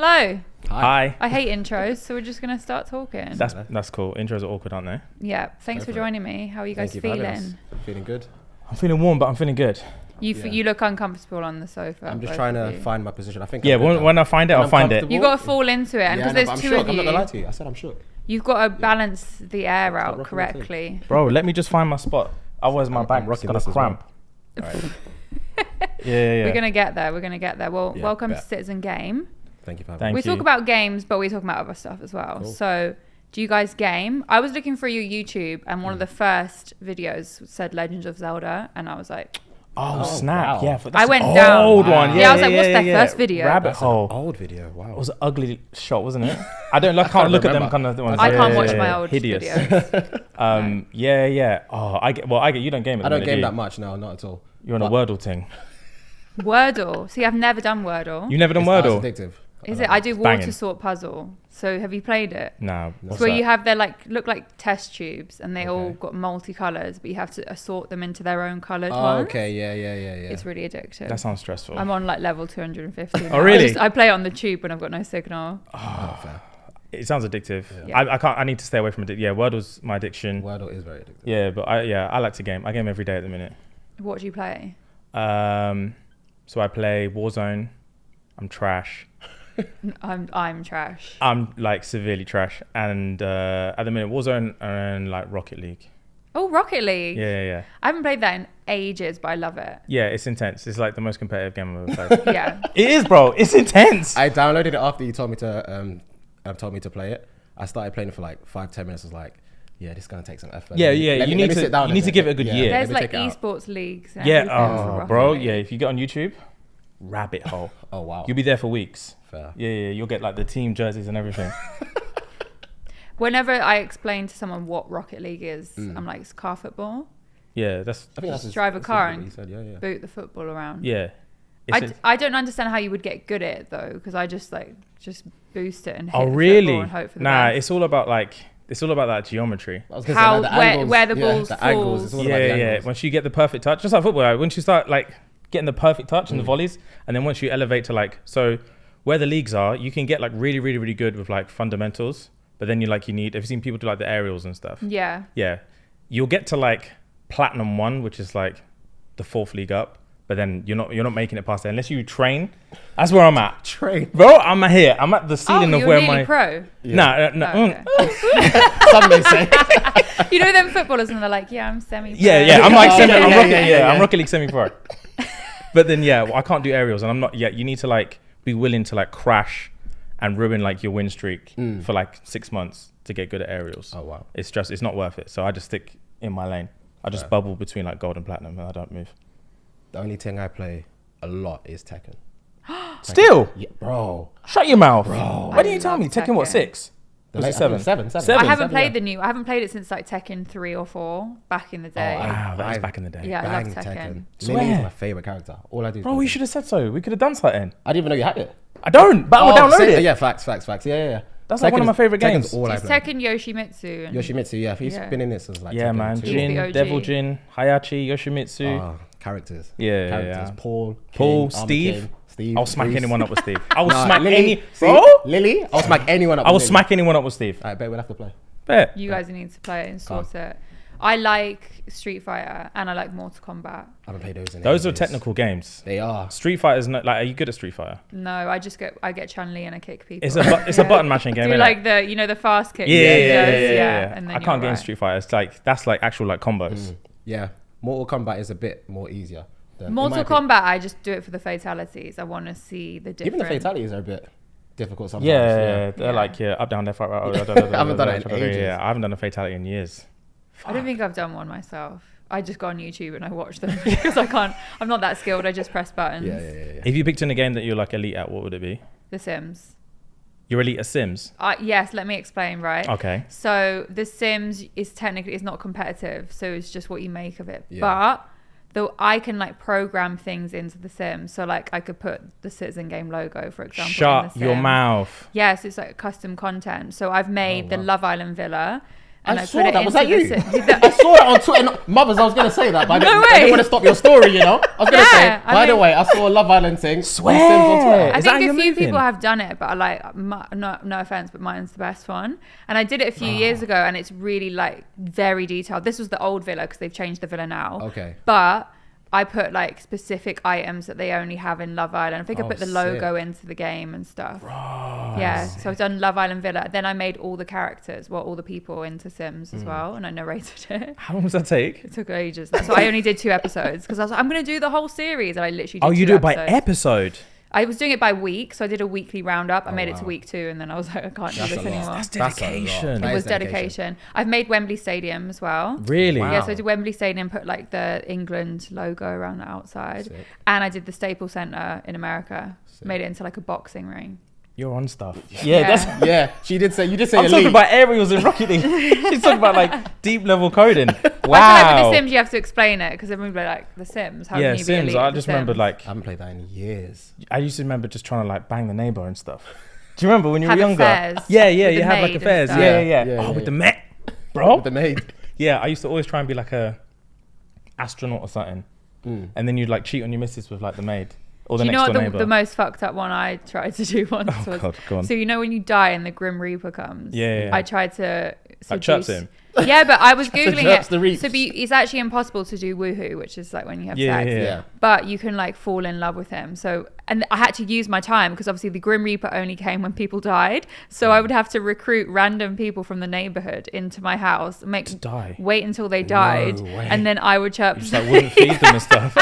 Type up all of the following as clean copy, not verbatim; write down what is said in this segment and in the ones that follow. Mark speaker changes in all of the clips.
Speaker 1: Hello.
Speaker 2: Hi.
Speaker 1: I hate intros, so we're just going to start talking.
Speaker 2: That's cool. Intros are awkward, aren't they?
Speaker 1: Yeah. Thanks for joining me. How are you guys feeling?
Speaker 3: Feeling good.
Speaker 2: I'm feeling warm, but I'm feeling good.
Speaker 1: You look uncomfortable on the sofa.
Speaker 3: I'm just trying to find my position. I think.
Speaker 2: Yeah, when I find it, I'll find it.
Speaker 1: You got to fall into it, and because there's two of you.
Speaker 3: I'm not gonna lie to you. I said I'm shook.
Speaker 1: You've got to balance the air out correctly.
Speaker 2: Bro, let me just find my spot. Otherwise, my back's gonna cramp. Yeah.
Speaker 1: We're gonna get there. Well, welcome to Citizen Game.
Speaker 3: Thank you for having me.
Speaker 1: We talk about games, but we talk about other stuff as well.
Speaker 3: Cool.
Speaker 1: So, do you guys game? I was looking for your YouTube, and one of the first videos said Legend of Zelda, and I was like,
Speaker 2: oh snap! Wow. Yeah,
Speaker 1: I went down.
Speaker 2: Old one.
Speaker 1: Yeah, I was like, what's their first video?
Speaker 2: Rabbit hole.
Speaker 3: Old video. Wow.
Speaker 2: It was an ugly shot, wasn't it? I can't look at them kind of ones.
Speaker 1: I can't watch my old
Speaker 2: hideous
Speaker 1: videos.
Speaker 2: Yeah. Oh, I get. You don't game.
Speaker 3: I don't game that much. No, not at all.
Speaker 2: You're on a Wordle thing.
Speaker 1: Wordle. See, I've never done Wordle.
Speaker 2: You've never done Wordle?
Speaker 3: It's addictive.
Speaker 1: Is it? I do water sort puzzle. So have you played it?
Speaker 2: No.
Speaker 1: It's where you have their look like test tubes, and they all got multicolours, but you have to assort them into their own coloured ones.
Speaker 3: Okay, yeah.
Speaker 1: It's really addictive.
Speaker 2: That sounds stressful.
Speaker 1: I'm on level 250.
Speaker 2: Oh really?
Speaker 1: I play it on the tube when I've got no signal.
Speaker 2: Oh, fair. It sounds addictive.
Speaker 1: Yeah.
Speaker 2: I can't. I need to stay away from it. Yeah, Wordle's my addiction.
Speaker 3: Wordle is very addictive.
Speaker 2: Yeah, but I like to game. I game every day at the minute.
Speaker 1: What do you play?
Speaker 2: So I play Warzone. I'm trash.
Speaker 1: I'm trash.
Speaker 2: I'm like severely trash, and at the minute Warzone and like Rocket League.
Speaker 1: Oh, Rocket League.
Speaker 2: Yeah.
Speaker 1: I haven't played that in ages, but I love it.
Speaker 2: Yeah, it's intense. It's like the most competitive game I've ever played.
Speaker 1: Yeah.
Speaker 2: It is, bro. It's intense.
Speaker 3: I downloaded it after you told me to play it. I started playing it for like 5-10 minutes. I was like, yeah, this is gonna take some effort.
Speaker 2: Yeah. You need to give it a good year.
Speaker 1: There's like esports leagues. And
Speaker 2: yeah. Bro. Yeah. If you get on YouTube, rabbit hole.
Speaker 3: Oh wow.
Speaker 2: You'll be there for weeks.
Speaker 3: Fair.
Speaker 2: Yeah. You'll get like the team jerseys and everything.
Speaker 1: Whenever I explain to someone what Rocket League is, I'm like, it's car football.
Speaker 2: Yeah,
Speaker 1: I think that's drive a car and boot the football around.
Speaker 2: Yeah.
Speaker 1: I don't understand how you would get good at it though, because I just boost it and hit
Speaker 2: the football
Speaker 1: and hope for the best.
Speaker 2: It's all about that geometry.
Speaker 1: How where the ball falls.
Speaker 2: Yeah. Once you get the perfect touch, just like football, once you start like getting the perfect touch and the volleys, and then once you elevate to so where the leagues are, you can get like really, really, really good with like fundamentals, but then have you seen people do like the aerials and stuff?
Speaker 1: Yeah.
Speaker 2: You'll get to like Platinum 1, which is like the 4th league up, but then you're not making it past there unless you train. That's where I'm at.
Speaker 3: Train,
Speaker 2: bro. I'm here. I'm at the ceiling of where my
Speaker 1: pro.
Speaker 2: No.
Speaker 1: Okay.
Speaker 3: Some may say.
Speaker 1: You know them footballers, and they're like, yeah, I'm semi.
Speaker 2: Yeah. I'm like semi. I'm Rocket League semi-pro. But then I can't do aerials, and I'm not yet. You need to like be willing to like crash and ruin like your win streak for like 6 months to get good at aerials.
Speaker 3: Oh wow.
Speaker 2: It's not worth it. So I just stick in my lane. I just bubble between like gold and platinum, and I don't move.
Speaker 3: The only thing I play a lot is Tekken.
Speaker 2: Still?
Speaker 3: Yeah, bro.
Speaker 2: Shut your mouth.
Speaker 3: Bro.
Speaker 2: Why didn't you tell me? Tekken what, 6? Was it 7?
Speaker 3: 7.
Speaker 1: I haven't played the new. I haven't played it since like Tekken 3 or 4 back in the day.
Speaker 2: Wow, that was back in the day.
Speaker 1: Yeah, I love Tekken.
Speaker 3: Lily is my favorite character. All I do.
Speaker 2: Bro, you should have said so. We could have done something.
Speaker 3: I didn't even know you had it.
Speaker 2: I don't, but I will download it.
Speaker 3: Yeah, facts. Yeah.
Speaker 2: That's like one of my favorite games.
Speaker 1: It's Tekken Yoshimitsu.
Speaker 3: Yoshimitsu, yeah. He's been in this since like
Speaker 2: Tekken man.
Speaker 3: 2.
Speaker 2: Jin, Devil Jin, Hayachi, Yoshimitsu.
Speaker 3: Characters.
Speaker 2: Yeah.
Speaker 3: Paul,
Speaker 2: Steve. I'll smack anyone up with Steve. I will smack
Speaker 3: Lily, I'll smack anyone up.
Speaker 2: I will smack anyone up with Steve.
Speaker 3: I bet we'll have to play.
Speaker 2: Bet.
Speaker 1: You guys need to play it and sort it. I like Street Fighter and I like Mortal Kombat.
Speaker 3: I haven't played those.
Speaker 2: Those are technical games.
Speaker 3: They are.
Speaker 2: Street Fighter's not like. Are you good at Street Fighter?
Speaker 1: No, I get Chun-Li and I kick people.
Speaker 2: It's a button mashing game.
Speaker 1: Do like the fast kick.
Speaker 2: Yeah.
Speaker 1: And then
Speaker 2: I can't get in Street Fighter. It's like that's like actual like combos.
Speaker 3: Yeah, Mortal Kombat is a bit more easier.
Speaker 1: Mortal Kombat, I just do it for the fatalities. I want to see the difference.
Speaker 3: Even the fatalities are a bit difficult sometimes.
Speaker 2: Yeah. They're like up, down, left, right.
Speaker 3: I haven't done it in ages.
Speaker 2: Yeah, I haven't done a fatality in years.
Speaker 1: I don't think I've done one myself. I just go on YouTube and I watch them because I'm not that skilled. I just press buttons.
Speaker 3: Yeah.
Speaker 2: If you picked in a game that you're like elite at, what would it be?
Speaker 1: The Sims.
Speaker 2: You're elite at Sims?
Speaker 1: Yes, let me explain, right?
Speaker 2: Okay.
Speaker 1: So The Sims is technically, it's not competitive. So it's just what you make of it.
Speaker 3: Yeah.
Speaker 1: But though I can like program things into the Sims. So like I could put the Citizen Game logo, for example.
Speaker 2: Shut your mouth.
Speaker 1: Yes, it's like custom content. So I've made the Love Island villa. And
Speaker 3: I
Speaker 1: put
Speaker 3: saw
Speaker 1: it
Speaker 3: that. Was
Speaker 1: into
Speaker 3: that you?
Speaker 1: the
Speaker 3: I saw it on Twitter. Mothers, I was going to say that, but
Speaker 1: No
Speaker 3: I didn't
Speaker 1: way.
Speaker 3: want to stop your story, you know? I was going to say,
Speaker 1: Yeah, I
Speaker 3: by the
Speaker 1: mean-
Speaker 3: way, I saw a Love Island thing.
Speaker 2: Swear.
Speaker 3: on Sims on Twitter.
Speaker 1: I
Speaker 2: Is that
Speaker 1: think
Speaker 2: how
Speaker 1: a few
Speaker 2: you're
Speaker 1: people
Speaker 2: moving?
Speaker 1: have done it, but I like no offense, but mine's the best one. And I did it a few years ago, and it's really like very detailed. This was the old villa because they've changed the villa now.
Speaker 3: Okay.
Speaker 1: But I put like specific items that they only have in Love Island. I think I
Speaker 3: Oh,
Speaker 1: put the logo into the game and stuff. Yeah, so I've done Love Island Villa. Then I made all the characters, all the people into Sims as well, and I narrated it.
Speaker 2: How long does that take?
Speaker 1: It took ages. That's why I only did 2 episodes because I was like, I'm going to do the whole series, and I literally did
Speaker 2: Oh, you
Speaker 1: 2
Speaker 2: do it by
Speaker 1: episodes.
Speaker 2: episode.
Speaker 1: I was doing it by week, so I did a weekly roundup. I made it to
Speaker 3: wow.
Speaker 1: week 2, and then I was like, I can't do
Speaker 3: That's
Speaker 1: this
Speaker 3: a lot.
Speaker 1: anymore.
Speaker 2: That's
Speaker 3: That's a lot.
Speaker 2: dedication.
Speaker 3: That
Speaker 1: It
Speaker 3: is
Speaker 1: was dedication. I've made Wembley Stadium as well.
Speaker 2: Really?
Speaker 3: Wow.
Speaker 1: Yeah, so I did Wembley Stadium, put like the England logo around the outside.
Speaker 3: Sick.
Speaker 1: And I did the Staples Center in America.
Speaker 3: Sick.
Speaker 1: Made it into like a boxing ring.
Speaker 2: You're on stuff. Yeah, that's.
Speaker 3: Yeah, you did say
Speaker 2: I'm
Speaker 3: elite.
Speaker 2: talking about aerials in Rocket League. She's talking about like deep level coding.
Speaker 1: I feel like with
Speaker 2: Wow.
Speaker 1: The Sims, you have to explain it because everybody be like, The Sims. How
Speaker 2: Yeah,
Speaker 1: can you
Speaker 2: Sims.
Speaker 1: be elite
Speaker 2: I
Speaker 1: at The
Speaker 2: just remember
Speaker 1: Sims?
Speaker 2: like
Speaker 3: I haven't played that in years.
Speaker 2: I used to remember just trying to like bang the neighbor and stuff. Do you remember when you were
Speaker 1: Have
Speaker 2: younger?
Speaker 1: affairs
Speaker 2: Yeah,
Speaker 1: with
Speaker 2: you
Speaker 1: the
Speaker 2: have like
Speaker 1: maid and
Speaker 2: affairs.
Speaker 1: stuff.
Speaker 2: Yeah.
Speaker 3: Yeah,
Speaker 2: Oh, with
Speaker 3: yeah.
Speaker 2: the Met, bro.
Speaker 3: With the maid.
Speaker 2: Yeah, I used to always try and be like a astronaut or something, and then you'd like cheat on your missus with like the maid or the
Speaker 1: Do you know
Speaker 2: next
Speaker 1: what
Speaker 2: door
Speaker 1: the,
Speaker 2: neighbor.
Speaker 1: the most fucked up one I tried to do once
Speaker 2: Oh,
Speaker 1: was?
Speaker 2: God, go on.
Speaker 1: So you know when you die and the Grim Reaper comes?
Speaker 2: Yeah.
Speaker 1: I tried to
Speaker 2: Like chirps
Speaker 1: seduce-
Speaker 2: him.
Speaker 1: Yeah, but I was
Speaker 3: To
Speaker 1: googling
Speaker 3: chirps
Speaker 1: it.
Speaker 3: the reaps.
Speaker 1: So it's actually impossible to do woohoo, which is like when you have
Speaker 2: Yeah,
Speaker 1: sex.
Speaker 2: yeah.
Speaker 1: But you can like fall in love with him. So and I had to use my time because obviously the Grim Reaper only came when people died. So I would have to recruit random people from the neighborhood into my house,
Speaker 2: To die.
Speaker 1: wait until they died,
Speaker 3: way.
Speaker 1: and then I would chirp.
Speaker 2: You just like wouldn't feed them and stuff.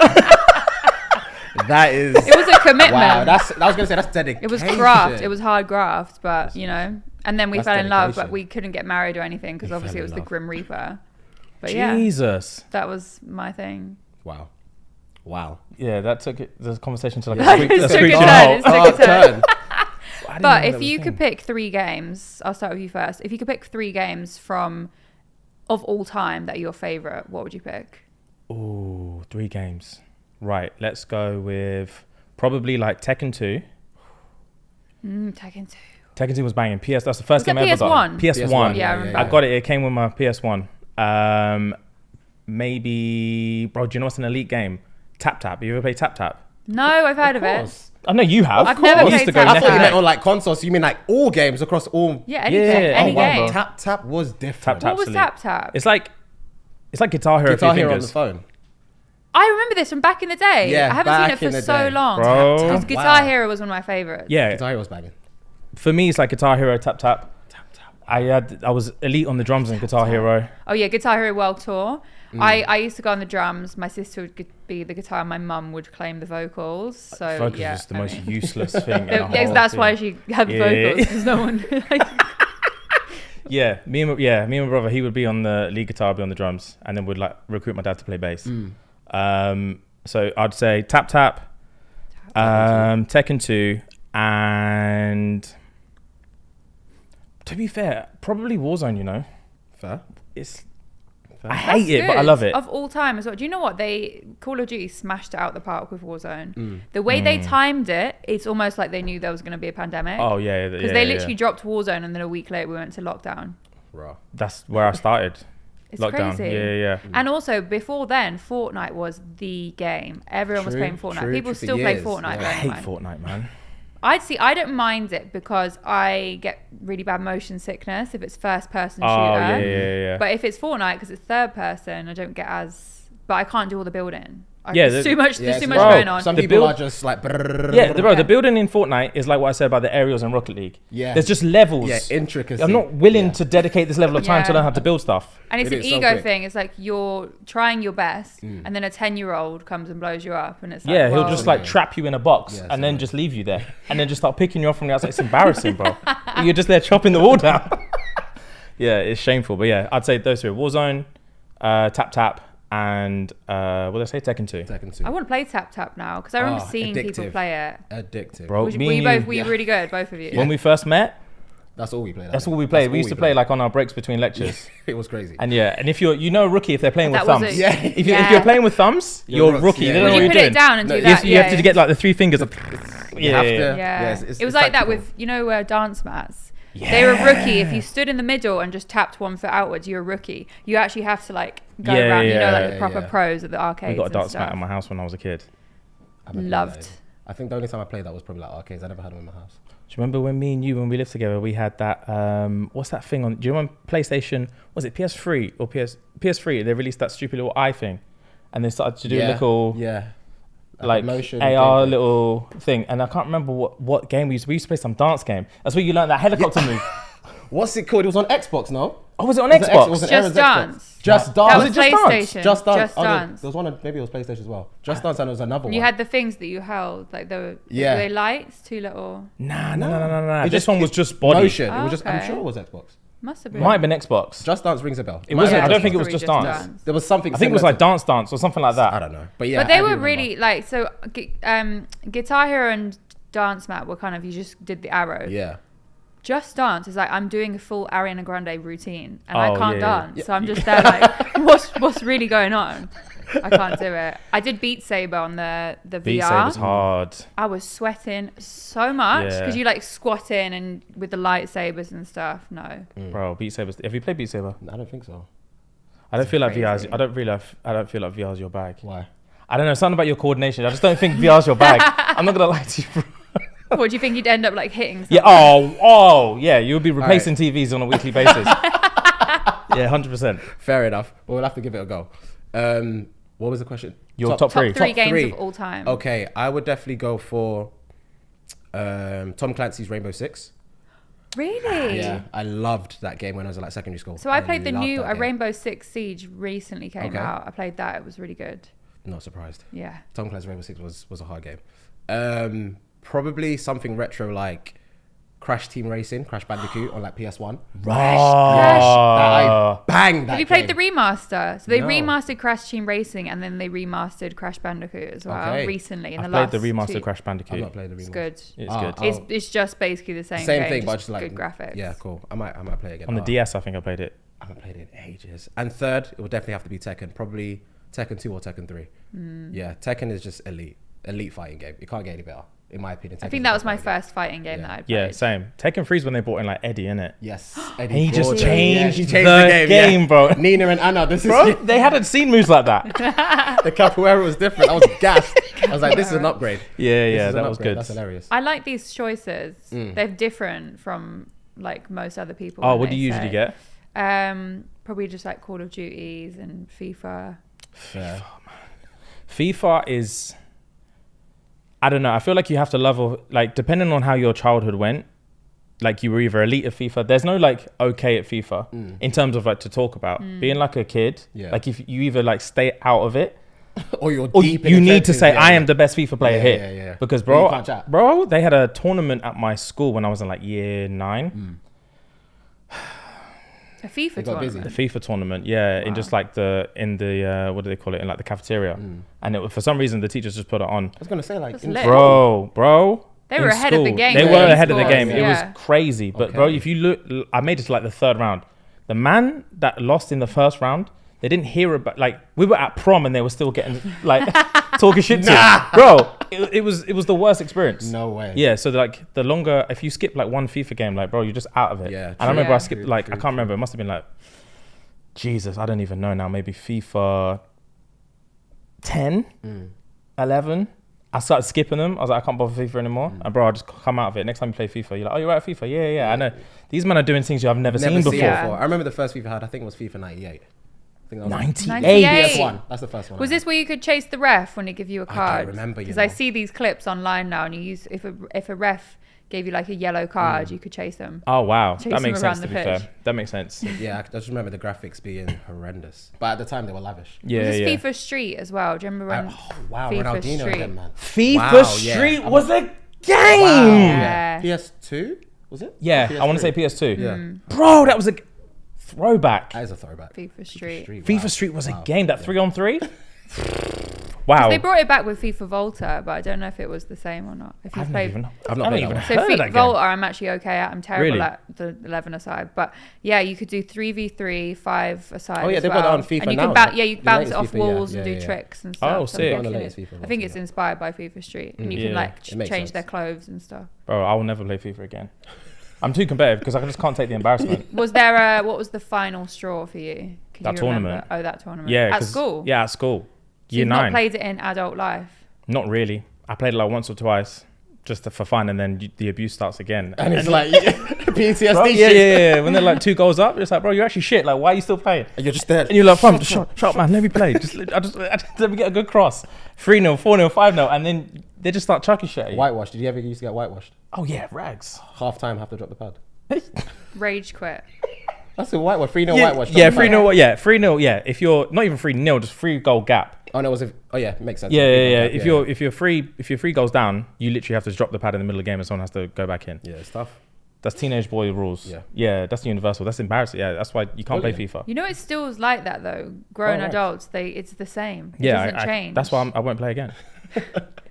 Speaker 3: That is.
Speaker 1: It was a commitment.
Speaker 3: Wow, I was gonna say that's dedication.
Speaker 1: It was graft. It was hard graft, but you know. And then we
Speaker 3: That's
Speaker 1: fell in love, but
Speaker 3: dedication.
Speaker 1: we couldn't get married or anything because
Speaker 3: You
Speaker 1: obviously
Speaker 3: fell
Speaker 1: it was
Speaker 3: in
Speaker 1: the
Speaker 3: love.
Speaker 1: Grim Reaper. But yeah,
Speaker 2: Jesus.
Speaker 1: that was my thing.
Speaker 3: Wow. Wow.
Speaker 2: Yeah, that took the conversation to like
Speaker 1: Yeah,
Speaker 2: a
Speaker 1: it took a
Speaker 2: screeching
Speaker 1: turn,
Speaker 2: halt.
Speaker 1: it took a turn.
Speaker 2: I didn't
Speaker 1: But
Speaker 2: know
Speaker 1: if
Speaker 2: that
Speaker 1: you
Speaker 2: was a
Speaker 1: could
Speaker 2: thing.
Speaker 1: pick 3 games, I'll start with you first. If you could pick 3 games of all time that are your favorite, what would you pick?
Speaker 2: Ooh, 3 games. Right, let's go with probably like Tekken 2.
Speaker 1: Tekken 2.
Speaker 2: Tekken 2 was banging. That's the first
Speaker 1: Was
Speaker 2: game
Speaker 1: that
Speaker 2: I ever got.
Speaker 1: PS1?
Speaker 2: PS1.
Speaker 1: Yeah, I remember.
Speaker 2: I got it. It came with my PS1. Maybe, bro, do you know what's an elite game? Tap Tap. You ever play Tap Tap?
Speaker 1: No, I've heard of it.
Speaker 3: course.
Speaker 2: I know you have.
Speaker 1: I've never
Speaker 2: I used
Speaker 1: played
Speaker 2: to go
Speaker 1: Tap
Speaker 3: I
Speaker 2: neck
Speaker 3: thought you
Speaker 2: and
Speaker 3: meant
Speaker 2: neck.
Speaker 3: on like consoles. You mean like all games across all.
Speaker 1: Yeah, anything,
Speaker 2: Yeah,
Speaker 1: any
Speaker 2: oh, wow,
Speaker 1: game.
Speaker 2: bro.
Speaker 3: Tap was different.
Speaker 2: Tap Tap.
Speaker 1: What was
Speaker 2: Absolute.
Speaker 1: Tap Tap?
Speaker 2: It's like Guitar Hero.
Speaker 3: Guitar
Speaker 2: a few
Speaker 3: Hero on the
Speaker 2: fingers.
Speaker 3: phone.
Speaker 1: I remember this from back in the day.
Speaker 3: Yeah,
Speaker 1: I haven't seen
Speaker 3: back
Speaker 1: it
Speaker 3: in
Speaker 1: for
Speaker 3: the
Speaker 1: so
Speaker 3: day.
Speaker 1: long.
Speaker 2: Bro.
Speaker 1: Because
Speaker 3: Tap.
Speaker 1: Guitar
Speaker 3: Wow.
Speaker 1: Hero was one of my favorites.
Speaker 2: Yeah,
Speaker 3: Guitar Hero was banging.
Speaker 2: for me it's like Guitar Hero, Tap Tap. I was elite on the drums in Guitar Hero.
Speaker 1: Oh yeah, Guitar Hero World Tour. I used to go on the drums. My sister would be the guitar. My mum would claim the vocals. So
Speaker 2: Vocals
Speaker 1: yeah,
Speaker 2: is the
Speaker 1: I
Speaker 2: most
Speaker 1: mean-
Speaker 2: useless thing. in the whole
Speaker 1: that's
Speaker 2: thing.
Speaker 1: why she had the
Speaker 2: Yeah.
Speaker 1: vocals because no one.
Speaker 2: Yeah, me and my brother, he would be on the lead guitar, I'd be on the drums, and then would like recruit my dad to play bass. So I'd say Tap Tap, Tekken 2, and to be fair, probably Warzone. You know,
Speaker 3: Fair.
Speaker 2: it's
Speaker 3: Fair.
Speaker 2: I hate it, but I love it.
Speaker 1: Of all time as well. Do you know what? Call of Duty smashed it out the park with Warzone. The way they timed it, it's almost like they knew there was going to be a pandemic.
Speaker 2: Oh yeah,
Speaker 1: Because they literally dropped Warzone and then a week later we went to lockdown.
Speaker 3: Raw.
Speaker 2: That's where I started.
Speaker 1: It's
Speaker 2: Lockdown.
Speaker 1: crazy.
Speaker 2: Yeah.
Speaker 1: And also before then, Fortnite was the game. Everyone was
Speaker 3: True,
Speaker 1: playing Fortnite.
Speaker 3: true,
Speaker 1: People
Speaker 3: true, for
Speaker 1: still play
Speaker 3: years,
Speaker 1: Fortnite.
Speaker 3: yeah.
Speaker 2: I
Speaker 1: bear in
Speaker 2: hate
Speaker 1: mind.
Speaker 2: Fortnite, man.
Speaker 1: I don't mind it because I get really bad motion sickness if it's first person shooter.
Speaker 2: Oh yeah.
Speaker 1: But if it's Fortnite, because it's third person, I don't get as. But I can't do all the building.
Speaker 2: Yeah,
Speaker 1: there's too much. There's
Speaker 3: Yeah,
Speaker 1: too
Speaker 3: so-
Speaker 1: much
Speaker 2: Bro,
Speaker 1: going on.
Speaker 3: Some
Speaker 2: The
Speaker 3: people
Speaker 2: build-
Speaker 3: are just like.
Speaker 2: Yeah, the building in Fortnite is like what I said about the aerials in Rocket League.
Speaker 3: Yeah.
Speaker 2: There's just levels.
Speaker 3: Yeah, intricacy.
Speaker 2: I'm not willing
Speaker 3: Yeah.
Speaker 2: to dedicate this level of time to
Speaker 1: Yeah.
Speaker 2: learn how to build stuff.
Speaker 1: And it's
Speaker 3: It
Speaker 1: an
Speaker 3: is so
Speaker 1: ego
Speaker 3: quick.
Speaker 1: thing. It's like you're trying your best, and then a 10-year-old comes and blows you up, and it's like,
Speaker 2: Yeah, he'll
Speaker 1: well,
Speaker 2: just like trap you in a box
Speaker 3: Yeah,
Speaker 2: and then
Speaker 3: same.
Speaker 2: just leave you there and then just start picking you off from the outside. It's embarrassing, bro. You're just there chopping the wall down. Yeah, it's shameful. But yeah, I'd say those 3: Warzone, Tap Tap, and what did I say? Tekken 2.
Speaker 3: Tekken 2.
Speaker 1: I want to play Tap Tap now because I remember seeing people
Speaker 3: addictive.
Speaker 1: play it.
Speaker 3: Addictive.
Speaker 2: Bro,
Speaker 1: Were
Speaker 2: me
Speaker 1: you
Speaker 2: and
Speaker 1: both? Were you really good, both of you?
Speaker 2: when we first met,
Speaker 3: That's all we played.
Speaker 2: that's all we played. We used to play like on our breaks between lectures.
Speaker 3: It was crazy.
Speaker 2: And yeah, and if you're a rookie if they're playing with
Speaker 1: That was
Speaker 2: thumbs.
Speaker 1: it.
Speaker 3: Yeah.
Speaker 2: If
Speaker 1: Yeah.
Speaker 2: you're playing with thumbs, you're a
Speaker 3: rooks,
Speaker 2: rookie.
Speaker 3: yeah.
Speaker 2: They don't
Speaker 1: Would
Speaker 2: know
Speaker 1: you
Speaker 2: what
Speaker 1: put
Speaker 2: you're
Speaker 1: it
Speaker 2: doing.
Speaker 1: down and
Speaker 3: No,
Speaker 1: do
Speaker 3: you
Speaker 1: that?
Speaker 2: You have to get like the 3 fingers up.
Speaker 3: You have to.
Speaker 1: Yeah.
Speaker 3: Yes,
Speaker 1: It was like that
Speaker 3: tactical.
Speaker 1: with dance mats. They were rookie. If you stood in the middle and just tapped 1 foot outwards, you're a rookie. You actually have to like go around, you know, like the proper pros at the arcades.
Speaker 2: We got a darts
Speaker 1: and
Speaker 2: mat in my house when I was a kid.
Speaker 1: Loved.
Speaker 3: I think the only time I played that was probably like arcades. I never had them in my house.
Speaker 2: Do you remember when me and you, when we lived together, we had that, what's that thing on, do you remember PlayStation, was it PS3 or PS3? They released that stupid little eye thing and they started to do a little, like
Speaker 3: motion
Speaker 2: AR little thing. And I can't remember what game we used to play some dance game. That's where you learned that helicopter move.
Speaker 3: What's it called? It was on Xbox, no?
Speaker 2: Oh, was it on Xbox?
Speaker 3: Was it
Speaker 1: Just Dance.
Speaker 3: Just
Speaker 1: That
Speaker 3: Dance.
Speaker 1: was
Speaker 2: Just Dance?
Speaker 1: PlayStation.
Speaker 3: Just Dance.
Speaker 1: Just Dance.
Speaker 3: There was one, maybe it was PlayStation as well. Just Dance, and there was another one.
Speaker 1: You had the things that you held, like were they lights, 2 little.
Speaker 2: Nah. This one was just body.
Speaker 3: Motion.
Speaker 1: Oh,
Speaker 3: It was just. I'm
Speaker 1: okay.
Speaker 3: sure it was Xbox.
Speaker 1: Must have been.
Speaker 2: Might have been Xbox.
Speaker 3: Just Dance rings a bell.
Speaker 2: It wasn't.
Speaker 1: Yeah,
Speaker 2: I don't think it was
Speaker 1: probably
Speaker 2: just Dance.
Speaker 3: There was something.
Speaker 2: I think it was
Speaker 3: similar
Speaker 2: like Dance Dance or something like that.
Speaker 3: I don't know, but yeah.
Speaker 1: But they
Speaker 3: I do
Speaker 1: were
Speaker 3: remember.
Speaker 1: really like so. Guitar Hero and Dance Mat were kind of you just did the arrow.
Speaker 3: Yeah.
Speaker 1: Just Dance is like I'm doing a full Ariana Grande routine and I can't
Speaker 2: yeah.
Speaker 1: dance, so I'm just there like, what's really going on? I can't do it. I did Beat Saber on the
Speaker 2: Beat
Speaker 1: VR.
Speaker 2: Saber's hard.
Speaker 1: I was sweating so much because
Speaker 2: Yeah.
Speaker 1: you like squat in and with the lightsabers and stuff. No,
Speaker 2: Bro, Beat Saber. Have you played Beat Saber?
Speaker 3: I don't think so.
Speaker 2: I don't feel like
Speaker 1: crazy.
Speaker 2: VR's. I don't feel like VR's your bag.
Speaker 3: Why?
Speaker 2: I don't know. Something about your coordination. I just don't think VR's your bag. I'm not gonna lie to you, bro.
Speaker 1: what do you think you'd end up like hitting?
Speaker 2: Yeah. Oh. Yeah. You'll be replacing TVs on a weekly basis. Yeah, 100%.
Speaker 3: Fair enough. Well, we'll have to give it a go. What was the question?
Speaker 2: Your top three.
Speaker 1: Top 3
Speaker 3: Top
Speaker 1: games
Speaker 3: 3.
Speaker 1: of all time.
Speaker 3: Okay, I would definitely go for Tom Clancy's Rainbow Six.
Speaker 1: Really?
Speaker 3: Yeah, I loved that game when I was at like secondary school.
Speaker 1: So I played the
Speaker 3: loved
Speaker 1: new
Speaker 3: that game.
Speaker 1: Rainbow Six Siege recently came
Speaker 3: Okay.
Speaker 1: out. I played that. It was really good.
Speaker 3: Not surprised.
Speaker 1: Yeah.
Speaker 3: Tom Clancy's Rainbow Six was a hard game. Probably something retro like Crash Team Racing, Crash Bandicoot on like PS1. That I banged that
Speaker 1: Have you played the
Speaker 3: game.
Speaker 1: remaster? So they
Speaker 3: No.
Speaker 1: remastered Crash Team Racing and then they remastered Crash Bandicoot as well
Speaker 3: Okay.
Speaker 1: recently in
Speaker 2: I
Speaker 1: the
Speaker 2: played
Speaker 1: last
Speaker 2: the remastered
Speaker 1: 2.
Speaker 2: Crash
Speaker 3: I've
Speaker 2: Bandicoot.
Speaker 3: not played the
Speaker 1: It's
Speaker 3: remaster.
Speaker 1: good.
Speaker 2: It's
Speaker 3: Ah,
Speaker 2: good.
Speaker 3: I'll-
Speaker 1: It's just basically the same
Speaker 3: Same
Speaker 1: game,
Speaker 3: thing, but
Speaker 1: just
Speaker 3: just like
Speaker 1: good graphics.
Speaker 3: Yeah, cool. I might play it again.
Speaker 2: On the DS, I think I played it.
Speaker 3: I haven't played it in ages. And third, it would definitely have to be Tekken. Probably Tekken 2 or Tekken 3. Yeah, Tekken is just elite fighting game. It can't get any better, in my opinion.
Speaker 1: I
Speaker 3: Tekken's
Speaker 1: think
Speaker 3: a
Speaker 1: that
Speaker 3: good
Speaker 1: was my
Speaker 3: fighting game.
Speaker 1: first fighting game that I played.
Speaker 2: Yeah, same. Tekken 3's when they brought in like Eddie in it.
Speaker 3: Yes,
Speaker 2: And he just
Speaker 3: Gordon.
Speaker 2: changed,
Speaker 3: he
Speaker 2: the game, bro.
Speaker 3: Nina and Anna, this
Speaker 2: Bro,
Speaker 3: is
Speaker 2: they hadn't seen moves like that.
Speaker 3: the capoeira was different. I was gassed. I was like, this is an upgrade.
Speaker 2: Yeah,
Speaker 3: This
Speaker 2: yeah,
Speaker 3: is an
Speaker 2: that was
Speaker 3: upgrade.
Speaker 2: good.
Speaker 3: That's hilarious.
Speaker 1: I like these choices. They're different from like most other people.
Speaker 2: Oh,
Speaker 1: when
Speaker 2: what do
Speaker 1: they
Speaker 2: you usually
Speaker 1: say.
Speaker 2: get?
Speaker 1: Probably just like Call of Duties and FIFA.
Speaker 3: Yeah.
Speaker 2: FIFA is, I don't know. I feel like you have to love, like, depending on how your childhood went, like you were either elite at FIFA. There's no like okay at FIFA in terms of like to talk about being like a kid.
Speaker 3: Yeah.
Speaker 2: Like if you either like stay out of it,
Speaker 3: Or you're
Speaker 2: or
Speaker 3: deep in
Speaker 2: you
Speaker 3: the
Speaker 2: need to
Speaker 3: trenches,
Speaker 2: say
Speaker 3: yeah,
Speaker 2: I
Speaker 3: yeah.
Speaker 2: am the best FIFA player
Speaker 3: Yeah,
Speaker 2: here.
Speaker 3: yeah, yeah.
Speaker 2: Because
Speaker 3: But you
Speaker 2: bro,
Speaker 3: can't chat.
Speaker 2: bro, they had a tournament at my school when I was in like year 9.
Speaker 1: A FIFA
Speaker 3: They got busy.
Speaker 1: tournament.
Speaker 2: The FIFA tournament, yeah, in just like in the what do they call it, in like the cafeteria, and it, for some reason the teachers just put it on.
Speaker 3: I was gonna say like,
Speaker 1: That's
Speaker 3: in
Speaker 1: lit.
Speaker 2: Bro,
Speaker 1: They
Speaker 2: in
Speaker 1: were ahead of the
Speaker 2: school,
Speaker 1: game
Speaker 2: They
Speaker 1: with
Speaker 2: were
Speaker 1: these
Speaker 2: ahead of the
Speaker 1: scores,
Speaker 2: game. It
Speaker 1: yeah.
Speaker 2: was crazy, but bro,
Speaker 3: Okay.
Speaker 2: if you look, I made it to like the 3rd round. The man that lost in the 1st round, they didn't hear about, like, we were at prom and they were still getting like talking shit to him. Bro, it was the worst experience.
Speaker 3: No way.
Speaker 2: Yeah, so like the longer, if you skip like one FIFA game, like bro, you're just out of it.
Speaker 3: Yeah,
Speaker 2: And I remember
Speaker 1: true.
Speaker 2: I skipped
Speaker 3: True,
Speaker 2: like,
Speaker 3: true,
Speaker 2: I can't remember, it must have been like, Jesus, I don't even know now, maybe FIFA 10, 11. I started skipping them. I was like, I can't bother FIFA anymore. And bro, I just come out of it. Next time you play FIFA, you're like, oh, you're right at FIFA. Yeah. I know. These men are doing things I've never seen before.
Speaker 1: Yeah.
Speaker 3: I remember the first FIFA I had, I think it was FIFA 98. I think that was
Speaker 2: 98.
Speaker 1: 98.
Speaker 3: PS1. That's the first one.
Speaker 1: Was
Speaker 3: I had.
Speaker 1: this where you could chase the ref when they give you a card?
Speaker 3: remember, you
Speaker 1: Because I
Speaker 3: know.
Speaker 1: see these clips online now, and you use if a ref gave you like a yellow card, you could chase them.
Speaker 2: Oh, wow.
Speaker 1: Chase
Speaker 2: That
Speaker 1: them
Speaker 2: makes
Speaker 1: around
Speaker 2: sense, to
Speaker 1: the
Speaker 2: be
Speaker 1: pitch.
Speaker 2: fair. That makes sense.
Speaker 3: Yeah, I just remember the graphics being horrendous. But at the time, they were lavish.
Speaker 2: Yeah,
Speaker 1: Was this
Speaker 2: yeah.
Speaker 1: FIFA Street as well? Do you remember when?
Speaker 3: Oh, wow,
Speaker 1: FIFA
Speaker 3: Ronaldinho
Speaker 1: Street.
Speaker 3: again, man.
Speaker 2: FIFA
Speaker 3: Wow, yeah.
Speaker 2: Street
Speaker 3: I'm
Speaker 2: was a game.
Speaker 1: Yeah.
Speaker 3: PS2? Was it?
Speaker 2: Yeah,
Speaker 3: PS3?
Speaker 2: I want to say PS2.
Speaker 3: Yeah.
Speaker 2: Bro, that was a throwback.
Speaker 3: That is a throwback.
Speaker 1: FIFA Street.
Speaker 2: FIFA Street was a game. That 3-on-3. Wow.
Speaker 1: They brought it back with FIFA Volta, but I don't know if it was the same or not. If you
Speaker 2: I've
Speaker 1: played,
Speaker 2: not
Speaker 3: I've not played that one.
Speaker 1: so
Speaker 2: heard of that game.
Speaker 1: Volta, I'm actually okay at. I'm terrible
Speaker 2: Really?
Speaker 1: at the 11 aside, but yeah, you could do 3v3, 5 aside.
Speaker 3: Oh, yeah,
Speaker 1: as
Speaker 3: they've got
Speaker 1: well.
Speaker 3: that on FIFA
Speaker 1: and you
Speaker 3: now,
Speaker 1: can
Speaker 3: though.
Speaker 1: you
Speaker 3: The
Speaker 1: bounce it
Speaker 3: latest
Speaker 1: off
Speaker 3: FIFA, yeah,
Speaker 1: walls and
Speaker 3: yeah,
Speaker 1: do
Speaker 3: yeah.
Speaker 1: tricks and stuff.
Speaker 2: Oh,
Speaker 1: So I'm
Speaker 2: sick.
Speaker 3: On the
Speaker 1: guessing
Speaker 3: latest FIFA
Speaker 1: I think it's
Speaker 3: Volta, yeah.
Speaker 1: inspired by FIFA Street, and you
Speaker 2: Yeah.
Speaker 1: can like
Speaker 3: It makes
Speaker 1: change
Speaker 3: sense.
Speaker 1: their clothes and stuff.
Speaker 2: Bro, I will never play FIFA again. I'm too competitive because I just can't take the embarrassment.
Speaker 1: Was there what was the final straw for you? Can
Speaker 2: That
Speaker 1: you remember?
Speaker 2: tournament.
Speaker 1: Oh, that tournament.
Speaker 2: Yeah,
Speaker 1: At school.
Speaker 2: Yeah, at school.
Speaker 1: So
Speaker 2: Year
Speaker 1: you've
Speaker 2: 9.
Speaker 1: not played it in adult life.
Speaker 2: Not really. I played it like once or twice, just for fun, and then the abuse starts again.
Speaker 3: And it's like PTSD
Speaker 2: Bro,
Speaker 3: shit.
Speaker 2: yeah. When they're like 2 goals up, it's like, bro, you're actually shit. Like, why are you still playing?
Speaker 3: And you're just there.
Speaker 2: And you're like, fam, shut up, man. Let me play. Just let me get a good cross. 3-0, 4-0, 5-0, and then they just start chucking shit at you.
Speaker 3: Whitewash. Did you ever used to get whitewashed?
Speaker 2: Oh yeah, rags.
Speaker 3: Half time, have to drop the pad.
Speaker 1: Rage quit.
Speaker 3: That's a whitewash. 3-0
Speaker 2: Yeah,
Speaker 3: whitewash.
Speaker 2: yeah,
Speaker 3: drop the pad.
Speaker 2: 3-0. Yeah, 3-0. Yeah, if you're not even 3-0, just 3 goal gap.
Speaker 3: Oh no, makes sense.
Speaker 2: Yeah.
Speaker 3: Yeah,
Speaker 2: If you're 3 goals down, you literally have to drop the pad in the middle of the game, and someone has to go back in.
Speaker 3: Yeah, it's tough.
Speaker 2: That's teenage boy rules.
Speaker 3: Yeah.
Speaker 2: That's universal. That's embarrassing. Yeah, that's why you can't play FIFA.
Speaker 1: You know, it still is like that though. Grown
Speaker 3: Oh, right.
Speaker 1: adults, it's the same. It doesn't change.
Speaker 2: That's why I won't play again.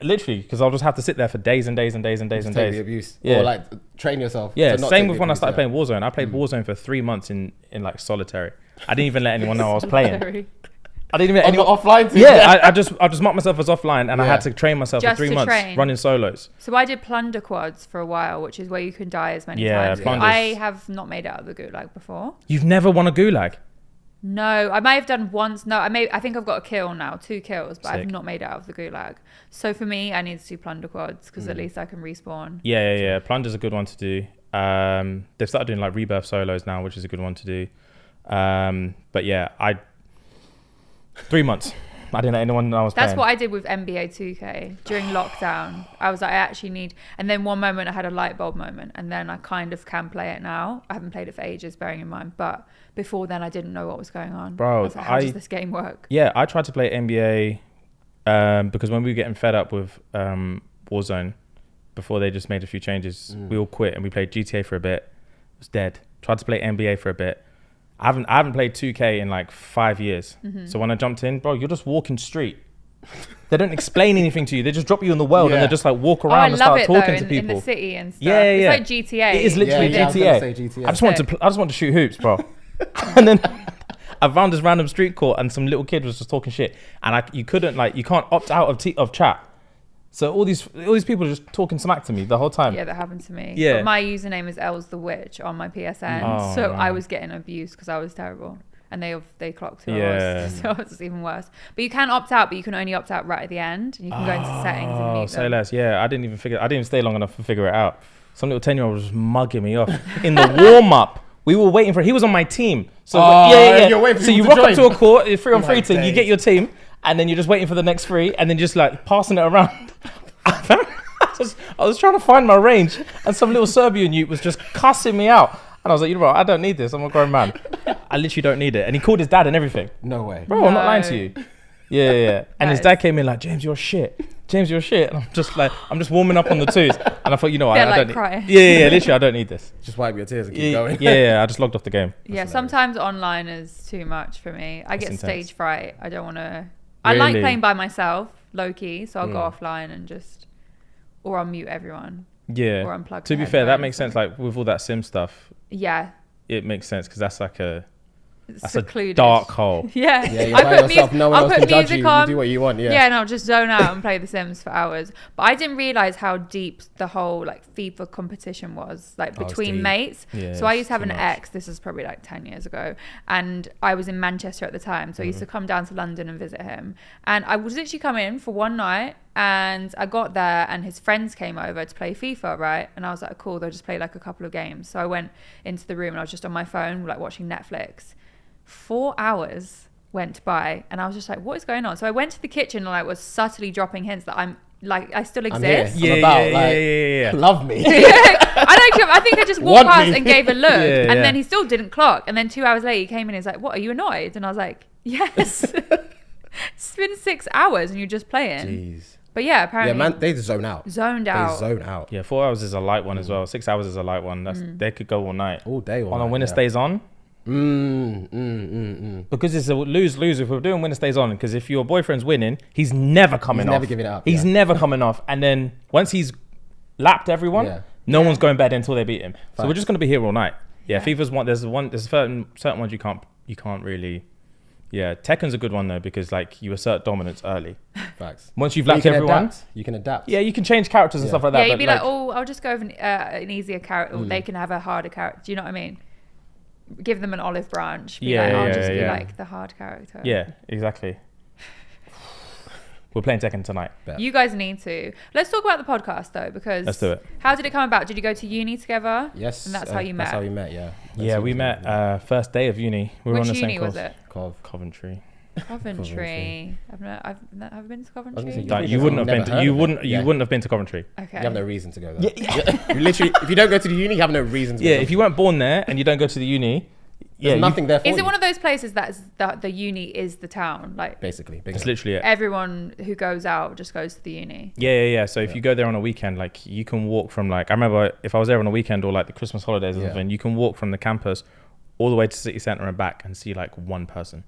Speaker 2: Literally, because I'll just have to sit there for days and days and days and days and
Speaker 3: Take the
Speaker 2: days.
Speaker 3: abuse.
Speaker 2: Yeah.
Speaker 3: Or like train yourself.
Speaker 2: Yeah,
Speaker 3: to not
Speaker 2: same
Speaker 3: take
Speaker 2: with
Speaker 3: the
Speaker 2: when I
Speaker 3: abuse,
Speaker 2: started playing Warzone. I played Warzone for 3 months in like solitary. I didn't even let anyone know I was playing.
Speaker 1: Sorry.
Speaker 2: I didn't even
Speaker 3: On the
Speaker 2: anyone.
Speaker 3: offline team.
Speaker 2: Yeah, I just marked myself as offline, and I
Speaker 3: Yeah.
Speaker 2: had to train myself
Speaker 1: Just
Speaker 2: for 3
Speaker 1: to
Speaker 2: months
Speaker 1: train.
Speaker 2: running solos.
Speaker 1: So I did plunder quads for a while, which is where you can die as many
Speaker 2: Yeah,
Speaker 1: times.
Speaker 2: plunders.
Speaker 1: I have not made it out of the gulag before.
Speaker 2: You've never won a gulag.
Speaker 1: No, I may have done once. No, I think I've got a kill now, 2 kills, but I've
Speaker 2: Sick.
Speaker 1: not made it out of the gulag. So for me, I need to do plunder quads because at least I can respawn.
Speaker 2: Yeah. Plunder's a good one to do. They've started doing like rebirth solos now, which is a good one to do. But yeah, 3 months. I didn't let anyone know I was
Speaker 1: That's
Speaker 2: playing.
Speaker 1: what I did with NBA 2K during lockdown. I was like, I actually need. And then one moment I had a light bulb moment, and then I kind of can play it now. I haven't played it for ages, bearing in mind, but before then I didn't know what was going on.
Speaker 2: Bro,
Speaker 1: I was like, how does this game work?
Speaker 2: Yeah, I tried to play NBA because when we were getting fed up with Warzone, before they just made a few changes, we all quit and we played GTA for a bit. It was dead. Tried to play NBA for a bit. I haven't played 2K in like 5 years. So when I jumped in, bro, you're just walking street. They don't explain anything to you. They just drop you in the world and they just like walk around and start talking to people.
Speaker 1: In the city and stuff.
Speaker 2: Yeah.
Speaker 1: It's like GTA.
Speaker 2: It is literally
Speaker 3: Yeah, I was gonna say
Speaker 2: GTA.
Speaker 3: GTA.
Speaker 2: I just want to shoot hoops, bro. And then I found this random street court and some little kid was just talking shit, and you can't opt out of chat. So all these people are just talking smack to me the whole time.
Speaker 1: Yeah, that happened to me.
Speaker 2: Yeah.
Speaker 1: But my username is Els the Witch on my PSN.
Speaker 2: Oh,
Speaker 1: so
Speaker 2: no.
Speaker 1: I was getting abused because I was terrible. And they clocked who I
Speaker 2: Yeah.
Speaker 1: was. So it's even worse. But you can opt out, but you can only opt out right at the end. And you can go into settings and mute
Speaker 2: Say
Speaker 1: them.
Speaker 2: less. Yeah, I didn't even stay long enough to figure it out. Some little 10-year-old was mugging me off in the warm up. We were waiting for. He was on my team. So
Speaker 3: you're waiting for
Speaker 2: so you
Speaker 3: people
Speaker 2: rock
Speaker 3: to
Speaker 2: up to a court, 3-on-3
Speaker 3: My
Speaker 2: team. You
Speaker 3: days.
Speaker 2: get your team, and then you're just waiting for the next 3, and then just like passing it around. I was trying to find my range, and some little Serbian youth was just cussing me out. And I was like, you know what? I don't need this. I'm a grown man. I literally don't need it. And he called his dad and everything.
Speaker 3: No way.
Speaker 2: Bro, I'm not
Speaker 1: No.
Speaker 2: lying to you. Yeah. And his
Speaker 1: That
Speaker 2: dad came in like, James, you're shit. James, you're shit. And I'm just warming up on the twos. And I thought, you know what?
Speaker 1: They're
Speaker 2: I
Speaker 1: like
Speaker 2: don't
Speaker 1: crying.
Speaker 2: Yeah. Literally, I don't need this.
Speaker 3: Just wipe your tears and keep going.
Speaker 2: Yeah. I just logged off the game.
Speaker 1: Yeah,
Speaker 3: hilarious.
Speaker 1: sometimes online is too much for me. I get
Speaker 2: intense.
Speaker 1: stage fright. I don't want to. I like
Speaker 2: Really?
Speaker 1: playing by myself, low key. So I'll go offline and or I'll mute everyone.
Speaker 2: Yeah.
Speaker 1: Or unplug
Speaker 2: To
Speaker 1: the
Speaker 2: be fair, that
Speaker 1: headphones
Speaker 2: makes sense.
Speaker 1: and-
Speaker 2: Like with all that sim stuff,
Speaker 1: Yeah,
Speaker 2: it makes sense because that's like a
Speaker 1: secluded.
Speaker 2: dark hole.
Speaker 1: Yeah,
Speaker 3: Yeah, you're by yourself. No one
Speaker 1: I'll
Speaker 3: else
Speaker 1: put
Speaker 3: can judge
Speaker 1: music
Speaker 3: you.
Speaker 1: on.
Speaker 3: You do what you want.
Speaker 1: Yeah, and I'll just zone out and play The Sims for hours. But I didn't realize how deep the whole like FIFA competition was, like
Speaker 3: Oh, it's
Speaker 1: between
Speaker 3: deep.
Speaker 1: mates.
Speaker 2: Yeah,
Speaker 1: so I
Speaker 2: it's
Speaker 1: used to have
Speaker 2: too
Speaker 1: an
Speaker 2: much.
Speaker 1: ex. This is probably like 10 years ago, and I was in Manchester at the time. So I used to come down to London and visit him. And I was literally come in for one night, and I got there, and his friends came over to play FIFA, right? And I was like, cool, they'll just play like a couple of games. So I went into the room, and I was just on my phone, like watching Netflix. 4 hours went by, and I was just like, what is going on? So I went to the kitchen and like was subtly dropping hints that I still
Speaker 3: I'm here.
Speaker 1: exist.
Speaker 3: I'm about,
Speaker 2: Yeah.
Speaker 3: love me.
Speaker 1: I think I just walked
Speaker 3: Want
Speaker 1: past
Speaker 3: me.
Speaker 1: and gave a look,
Speaker 2: Yeah.
Speaker 1: and then he still didn't clock. And then 2 hours later, he came in and he's like, what, are you annoyed? And I was like, yes. It's been 6 hours and you're just playing.
Speaker 3: Jeez.
Speaker 1: But yeah, apparently
Speaker 3: Yeah, man, they zone out.
Speaker 1: zoned
Speaker 3: They
Speaker 1: out.
Speaker 3: zone out.
Speaker 2: Yeah, 4 hours is a light one as well. 6 hours is a light one. They could go all night.
Speaker 3: All day. All
Speaker 2: On a
Speaker 3: night,
Speaker 2: winner
Speaker 3: yeah.
Speaker 2: stays on. Because it's a lose-lose if we're doing winner stays on. Because if your boyfriend's winning, he's never coming
Speaker 3: He's
Speaker 2: off.
Speaker 3: never giving it up,
Speaker 2: He's
Speaker 3: yeah.
Speaker 2: never coming off. And then once he's lapped everyone,
Speaker 3: Yeah.
Speaker 2: no one's going bed until they beat him. So we're
Speaker 3: Facts.
Speaker 2: just going to be here all night. Yeah,
Speaker 1: Yeah.
Speaker 2: FIFA's one. There's certain ones you can't really Yeah, Tekken's a good one though because like you assert dominance early.
Speaker 3: Facts.
Speaker 2: Once you've
Speaker 3: But
Speaker 2: lapped everyone,
Speaker 3: you can adapt.
Speaker 2: yeah, you can change characters and
Speaker 3: Yeah.
Speaker 2: stuff like that.
Speaker 1: Yeah, you'd
Speaker 2: but,
Speaker 1: be like, oh, I'll just go with an easier character, or they can have a harder character. Do you know what I mean? Give them an olive branch. Be like, I'll just be like the hard character.
Speaker 2: Yeah, exactly. We're playing Tekken tonight.
Speaker 3: Bet.
Speaker 1: You guys need to. Let's talk about the podcast though, because
Speaker 2: Let's do it.
Speaker 1: How did it come about? Did you go to uni together?
Speaker 3: Yes.
Speaker 1: And that's how you met.
Speaker 3: That's how we met. Yeah.
Speaker 2: Yeah, we met first day of uni. We were
Speaker 1: Which
Speaker 2: on the
Speaker 1: uni
Speaker 2: same
Speaker 1: was
Speaker 2: course.
Speaker 1: it?
Speaker 2: Coventry.
Speaker 1: Coventry. I've never been to Coventry.
Speaker 2: You wouldn't have been. You wouldn't have been to Coventry.
Speaker 1: Okay.
Speaker 3: You have no reason to go there. Yeah. You literally, if you don't go to the uni, you have no reason to go.
Speaker 2: Yeah, if you weren't born there and you don't go to the uni,
Speaker 3: there's nothing there for
Speaker 1: Is
Speaker 3: you.
Speaker 1: it one of those places that the uni is the town? Like
Speaker 3: Basically.
Speaker 2: it's literally it.
Speaker 1: everyone who goes out just goes to the uni.
Speaker 2: Yeah. So if you go there on a weekend, like you can walk from like I remember if I was there on a weekend or like the Christmas holidays or something, you can walk from the campus all the way to city centre and back and see like one person.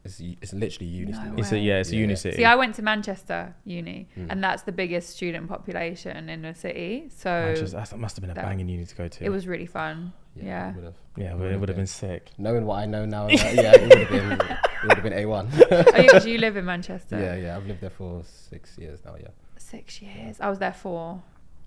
Speaker 3: It's literally uni.
Speaker 1: No
Speaker 2: It's
Speaker 1: way.
Speaker 2: a uni city.
Speaker 1: See, I went to Manchester uni, and that's the biggest student population in the city. So
Speaker 2: that must have been a banging uni to go to.
Speaker 1: it was really fun. Yeah.
Speaker 2: It would have been sick.
Speaker 3: Knowing what I know now, it would have been A1.
Speaker 1: Do you live in Manchester?
Speaker 3: Yeah. I've lived there for 6 years now. Yeah.
Speaker 1: 6 years. I was there 4,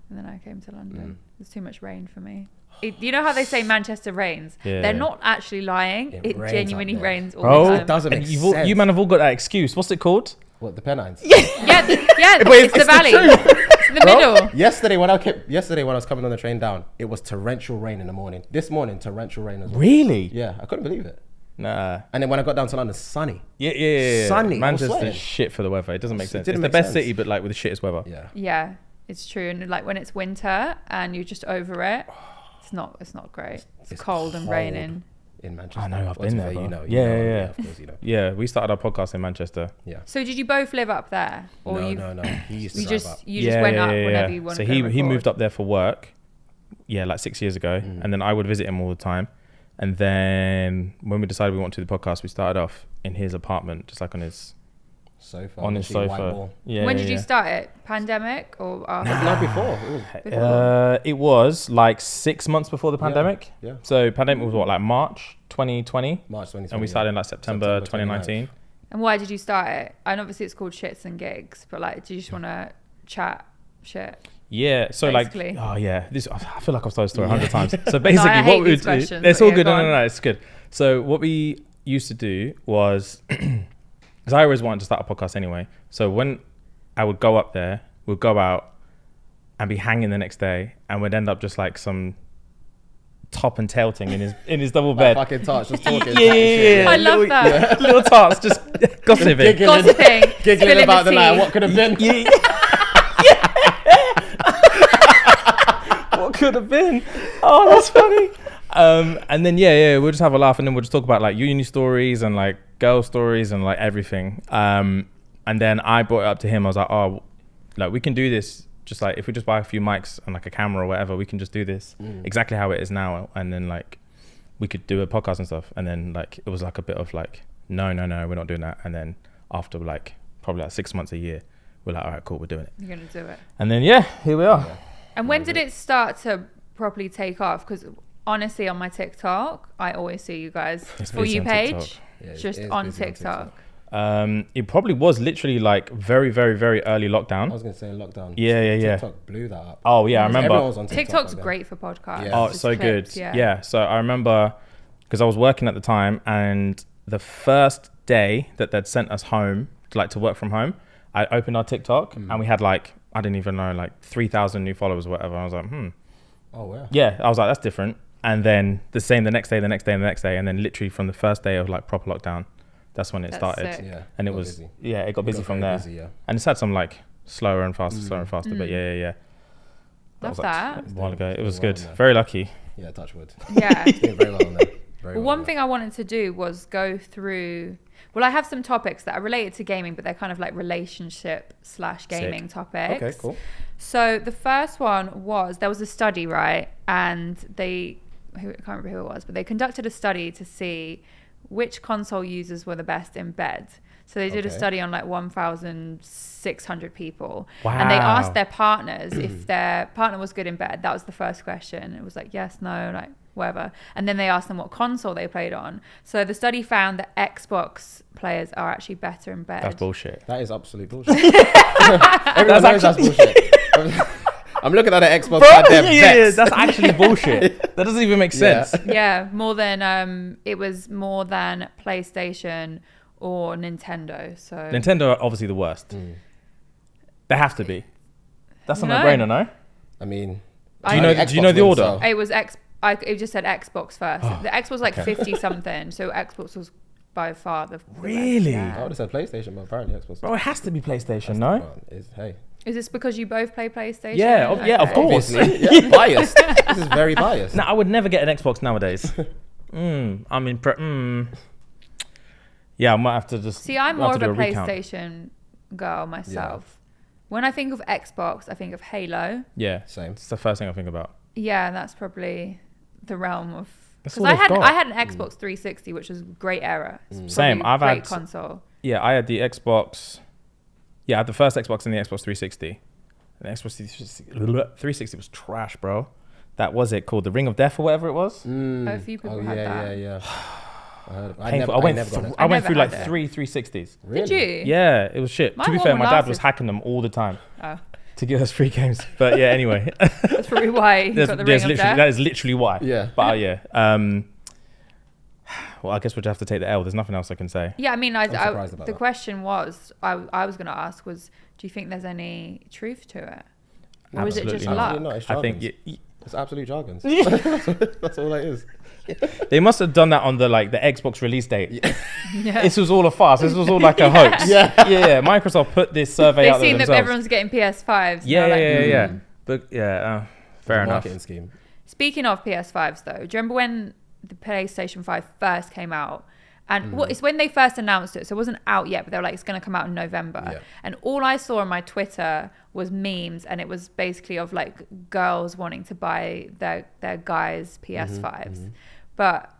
Speaker 1: and then I came to London. There's too much rain for me. You know how they say Manchester rains?
Speaker 2: Yeah.
Speaker 1: They're not actually lying. It
Speaker 3: rains
Speaker 1: genuinely
Speaker 3: up there.
Speaker 1: rains all
Speaker 2: Bro,
Speaker 1: the time.
Speaker 3: It doesn't make sense.
Speaker 2: You man have all got that excuse. What's it called?
Speaker 3: What, the Pennines?
Speaker 1: Yeah, it's the valley. It's in the middle.
Speaker 3: Yesterday when I was coming on the train down, it was torrential rain in the morning. This morning, torrential rain as well.
Speaker 2: Really?
Speaker 3: Yeah, I couldn't believe it.
Speaker 2: Nah.
Speaker 3: And then when I got down to London, sunny.
Speaker 2: Yeah.
Speaker 3: Sunny.
Speaker 2: Manchester's shit for the weather. It doesn't make sense. It's
Speaker 3: didn't
Speaker 2: the
Speaker 3: make
Speaker 2: best
Speaker 3: sense.
Speaker 2: city, but like with the shittest weather.
Speaker 3: Yeah.
Speaker 1: Yeah, it's true. And like when it's winter and you're just over it, it's not great. It's cold and raining.
Speaker 3: In Manchester.
Speaker 2: I know, I've
Speaker 3: Or
Speaker 2: been
Speaker 3: to
Speaker 2: there,
Speaker 3: say,
Speaker 2: bro.
Speaker 3: you know,
Speaker 2: Yeah.
Speaker 3: Of course, you know.
Speaker 2: Yeah, we started our podcast in Manchester.
Speaker 3: Yeah.
Speaker 1: So did you both live up there, or
Speaker 3: No. He used to
Speaker 1: you
Speaker 3: drive
Speaker 1: just
Speaker 3: up.
Speaker 1: went up whenever you wanted?
Speaker 2: So
Speaker 1: to
Speaker 2: he
Speaker 1: record?
Speaker 2: moved up there for work, like 6 years ago, and then I would visit him all the time. And then when we decided we wanted to do the podcast, we started off in his apartment, just like on his
Speaker 3: Sofa.
Speaker 2: on his
Speaker 3: literally white
Speaker 2: sofa.
Speaker 3: wall.
Speaker 2: Yeah.
Speaker 1: When did you start it? Pandemic or after?
Speaker 3: No, before. It was
Speaker 2: It was like 6 months before the pandemic.
Speaker 3: Yeah.
Speaker 2: So pandemic was what, like March 2020,
Speaker 3: March 2020.
Speaker 2: and we started in like September 2019.
Speaker 3: 29th.
Speaker 1: And why did you start it? And obviously it's called Shits and Gigs, but like, do you just want to chat shit?
Speaker 2: Yeah, so
Speaker 1: Basically.
Speaker 2: like, oh yeah, this I feel like I've told this story 100 times. So basically,
Speaker 1: I
Speaker 2: what
Speaker 1: hate
Speaker 2: we
Speaker 1: these
Speaker 2: would do,
Speaker 1: questions,
Speaker 2: it's
Speaker 1: but
Speaker 2: all
Speaker 1: yeah,
Speaker 2: good.
Speaker 1: go
Speaker 2: No,
Speaker 1: on.
Speaker 2: it's good. So what we used to do was, because I always wanted to start a podcast anyway. So when I would go up there, we'd go out and be hanging the next day, and we'd end up just like some top and tail thing in his double bed.
Speaker 3: Fucking touch, just talking.
Speaker 2: Yeah.
Speaker 1: I love
Speaker 2: little,
Speaker 1: that.
Speaker 2: little tarts, just gossiping.
Speaker 1: Gossiping,
Speaker 3: Giggling
Speaker 1: spilling
Speaker 3: about the night.
Speaker 1: tea.
Speaker 3: What could have been?
Speaker 2: Yeah. What could have been? Oh, that's funny. And then we'll just have a laugh, and then we'll just talk about like uni stories and like girl stories and like everything. And then I brought it up to him. I was like, oh, like we can do this. Just like if we just buy a few mics and like a camera or whatever, we can just do this exactly how it is now. And then like we could do a podcast and stuff. And then like it was like a bit of like, no, we're not doing that. And then after like probably like 6 months, a year, we're like, all right, cool, we're doing it.
Speaker 1: You're going to do it.
Speaker 2: And then here we are.
Speaker 3: Yeah.
Speaker 1: And when did it start to properly take off? Because honestly, on my TikTok, I always see you guys.
Speaker 2: It's
Speaker 1: For You
Speaker 2: busy on TikTok.
Speaker 1: page,
Speaker 3: Yeah, it
Speaker 1: just
Speaker 3: is
Speaker 1: on
Speaker 3: busy on
Speaker 1: TikTok.
Speaker 2: It probably was literally like very, very, very early lockdown.
Speaker 3: I was going to say lockdown.
Speaker 2: Yeah.
Speaker 3: TikTok blew that up.
Speaker 2: Oh yeah, I remember.
Speaker 3: Everyone was on TikTok
Speaker 1: TikTok's
Speaker 3: back then.
Speaker 1: great for podcasts.
Speaker 3: Yeah.
Speaker 2: Oh,
Speaker 1: Just
Speaker 2: it's so
Speaker 1: clips,
Speaker 2: good. Yeah. So I remember because I was working at the time, and the first day that they'd sent us home to work from home, I opened our TikTok and we had like, I didn't even know, like 3,000 new followers or whatever. I was like,
Speaker 3: Oh, wow.
Speaker 2: yeah. I was like, that's different. And then the same the next day, and then literally from the first day of like proper lockdown, that's when it
Speaker 1: That's
Speaker 2: started.
Speaker 1: sick.
Speaker 3: Yeah.
Speaker 2: And it
Speaker 3: got
Speaker 2: was,
Speaker 3: busy.
Speaker 2: it got busy from there.
Speaker 3: Busy, yeah.
Speaker 2: And it's had some like slower and faster, but yeah.
Speaker 1: Love
Speaker 2: was like
Speaker 1: that.
Speaker 2: a while ago. It was
Speaker 3: Well,
Speaker 2: good.
Speaker 3: yeah.
Speaker 2: Very lucky.
Speaker 3: Yeah, touch wood.
Speaker 1: Yeah.
Speaker 3: Doing very well on there. Very
Speaker 1: Well,
Speaker 3: well
Speaker 1: one thing I wanted to do was go through. Well, I have some topics that are related to gaming, but they're kind of like relationship/gaming topics.
Speaker 3: Okay, cool.
Speaker 1: So the first one was there was a study, right? And I can't remember who it was, but they conducted a study to see which console users were the best in bed. So they did a
Speaker 3: Okay.
Speaker 1: study on like 1,600 people. And they asked their partners if their partner was good in bed. That was the first question. It was like, yes, no, like whatever. And then they asked them what console they played on. So the study found that Xbox players are actually better in bed.
Speaker 2: That's bullshit.
Speaker 3: That is absolute bullshit. Everyone knows that's bullshit. I'm looking at an Xbox.
Speaker 2: Yeah, that's actually bullshit. That doesn't even make sense.
Speaker 1: Yeah, more than it was more than PlayStation or Nintendo. So
Speaker 2: Nintendo are obviously the worst. They have to be. That's a no-brainer, no?
Speaker 3: I mean,
Speaker 2: do you know the order?
Speaker 1: It was it just said Xbox first. The Xbox was like 50 something, so Xbox was by far the
Speaker 2: really.
Speaker 1: best.
Speaker 3: I would have said PlayStation, but apparently Xbox.
Speaker 2: Bro, it has to be PlayStation, no?
Speaker 3: Is
Speaker 1: Is this because you both play PlayStation?
Speaker 2: Yeah, yeah, of course.
Speaker 3: Yeah, biased. This is very biased.
Speaker 2: No, I would never get an Xbox nowadays. Yeah, I might have to just.
Speaker 1: See, I'm more of a PlayStation girl myself. Yeah. When I think of Xbox, I think of Halo.
Speaker 2: Yeah,
Speaker 3: same.
Speaker 2: It's the first thing I think about.
Speaker 1: Yeah, that's probably the realm of.
Speaker 2: Because
Speaker 1: I had an Xbox 360, which was a great era.
Speaker 2: Same. I've
Speaker 1: great
Speaker 2: had
Speaker 1: console.
Speaker 2: Yeah, I had the Xbox. Yeah, I had the first Xbox and the Xbox 360. The Xbox 360 was trash, bro. That was it called the Ring of Death or whatever it was.
Speaker 1: A few people had that.
Speaker 3: Yeah.
Speaker 2: I went through like 3 360s.
Speaker 3: Really?
Speaker 1: Did you?
Speaker 2: Yeah, it was shit. To be fair, my dad was hacking them all the time to give us free games. But yeah, anyway.
Speaker 1: That's probably why you got the Ring of Death.
Speaker 2: That is literally why.
Speaker 3: Yeah.
Speaker 2: But yeah. Well, I guess we'll just have to take the L. There's nothing else I can say.
Speaker 1: Yeah, I mean,
Speaker 3: the
Speaker 1: question was, I was going to ask was, do you think there's any truth to it? Or
Speaker 2: Absolutely
Speaker 1: is it just
Speaker 2: not.
Speaker 1: luck?
Speaker 2: I think
Speaker 3: it's absolute jargon. That's all that is.
Speaker 2: They must have done that on the Xbox release date.
Speaker 1: Yeah.
Speaker 2: This was all a farce. This was all like a hoax.
Speaker 3: Yeah.
Speaker 2: Microsoft put this survey out there
Speaker 1: They've seen
Speaker 2: themselves.
Speaker 1: that everyone's getting PS5s.
Speaker 2: Yeah. But fair enough.
Speaker 3: Marketing scheme.
Speaker 1: Speaking of PS5s, though, do you remember when the PlayStation 5 first came out? And it's when they first announced it, so it wasn't out yet, but they were like, it's going to come out in November.
Speaker 3: Yeah.
Speaker 1: And all I saw on my Twitter was memes, and it was basically of like girls wanting to buy their guys' PS5s. But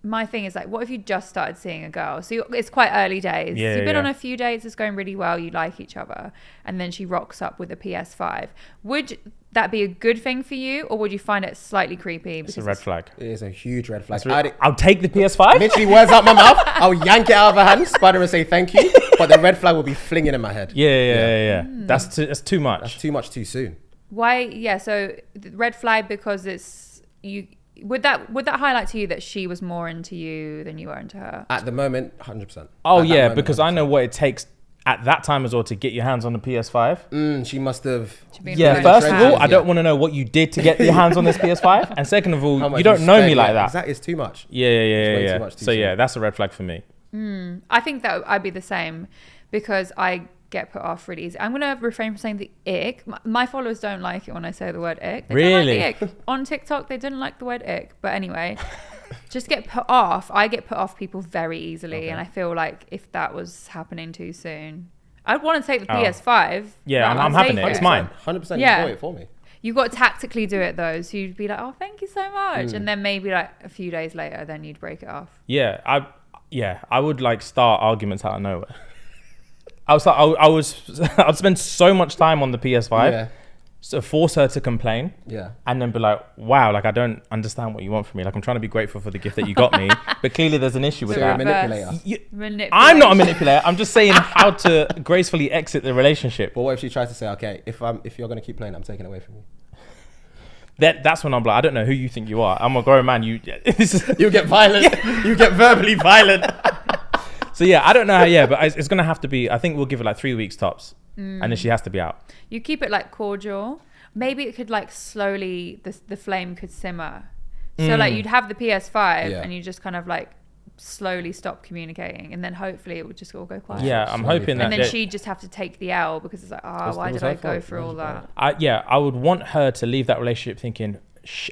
Speaker 1: my thing is like, what if you just started seeing a girl? So it's quite early days.
Speaker 2: Yeah,
Speaker 1: so you've been on a few dates, it's going really well, you like each other, and then she rocks up with a PS5. Would that be a good thing for you, or would you find it slightly creepy?
Speaker 2: It's a red flag.
Speaker 3: It is a huge red flag.
Speaker 2: I'll take the PS5.
Speaker 3: Literally words out my mouth. I'll yank it out of her hand, Spider, and say thank you. But the red flag will be flinging in my head.
Speaker 2: Yeah. That's too much.
Speaker 3: That's too much too soon.
Speaker 1: Why? Yeah. So the red flag because it's you. Would that highlight to you that she was more into you than you were into her?
Speaker 3: At the moment, 100%.
Speaker 2: Oh yeah, because 100%. I know what it takes at that time as well to get your hands on the PS5.
Speaker 3: She must have.
Speaker 2: Yeah, first of all, I don't want to know what you did to get your hands on this PS5, and second of all, you don't know me like that.
Speaker 3: That is too much.
Speaker 2: Yeah.
Speaker 3: Too much
Speaker 2: So yeah, that's a red flag for me.
Speaker 1: I think that I'd be the same because I get put off really easy. I'm going to refrain from saying the ick. My followers don't like it when I say the word ick. They
Speaker 2: really?
Speaker 1: don't like the ick. On TikTok, they didn't like the word ick. But anyway, just get put off. I get put off people very easily. And I feel like if that was happening too soon, I'd want to take the PS5.
Speaker 2: Yeah, I'm having it. It's mine.
Speaker 3: 100%
Speaker 1: Yeah.
Speaker 3: you bought it for me.
Speaker 1: You've got to tactically do it though. So you'd be like, oh, thank you so much. And then maybe like a few days later, then you'd break it off.
Speaker 2: Yeah, I would like start arguments out of nowhere. I'd spend so much time on the PS5, so force her to complain, and then be like, wow, like I don't understand what you want from me. Like I'm trying to be grateful for the gift that you got me, but clearly there's an issue with
Speaker 3: You're a
Speaker 2: that.
Speaker 3: manipulator.
Speaker 2: I'm not a manipulator. I'm just saying how to gracefully exit the relationship.
Speaker 3: But what if she tries to say, okay, if you're gonna keep playing, I'm taking it away from you?
Speaker 2: That's when I'm like, I don't know who you think you are. I'm a grown man. You
Speaker 3: get violent. You get verbally violent.
Speaker 2: So yeah, I don't know how. But it's gonna have to be. I think we'll give it like 3 weeks tops, and then she has to be out.
Speaker 1: You keep it like cordial. Maybe it could like slowly the flame could simmer. So like you'd have the PS5 and you just kind of like slowly stop communicating, and then hopefully it would just all go quiet.
Speaker 2: Yeah, I'm hoping that.
Speaker 1: And then she'd just have to take the L because it's like, why did I go through all that?
Speaker 2: I would want her to leave that relationship thinking,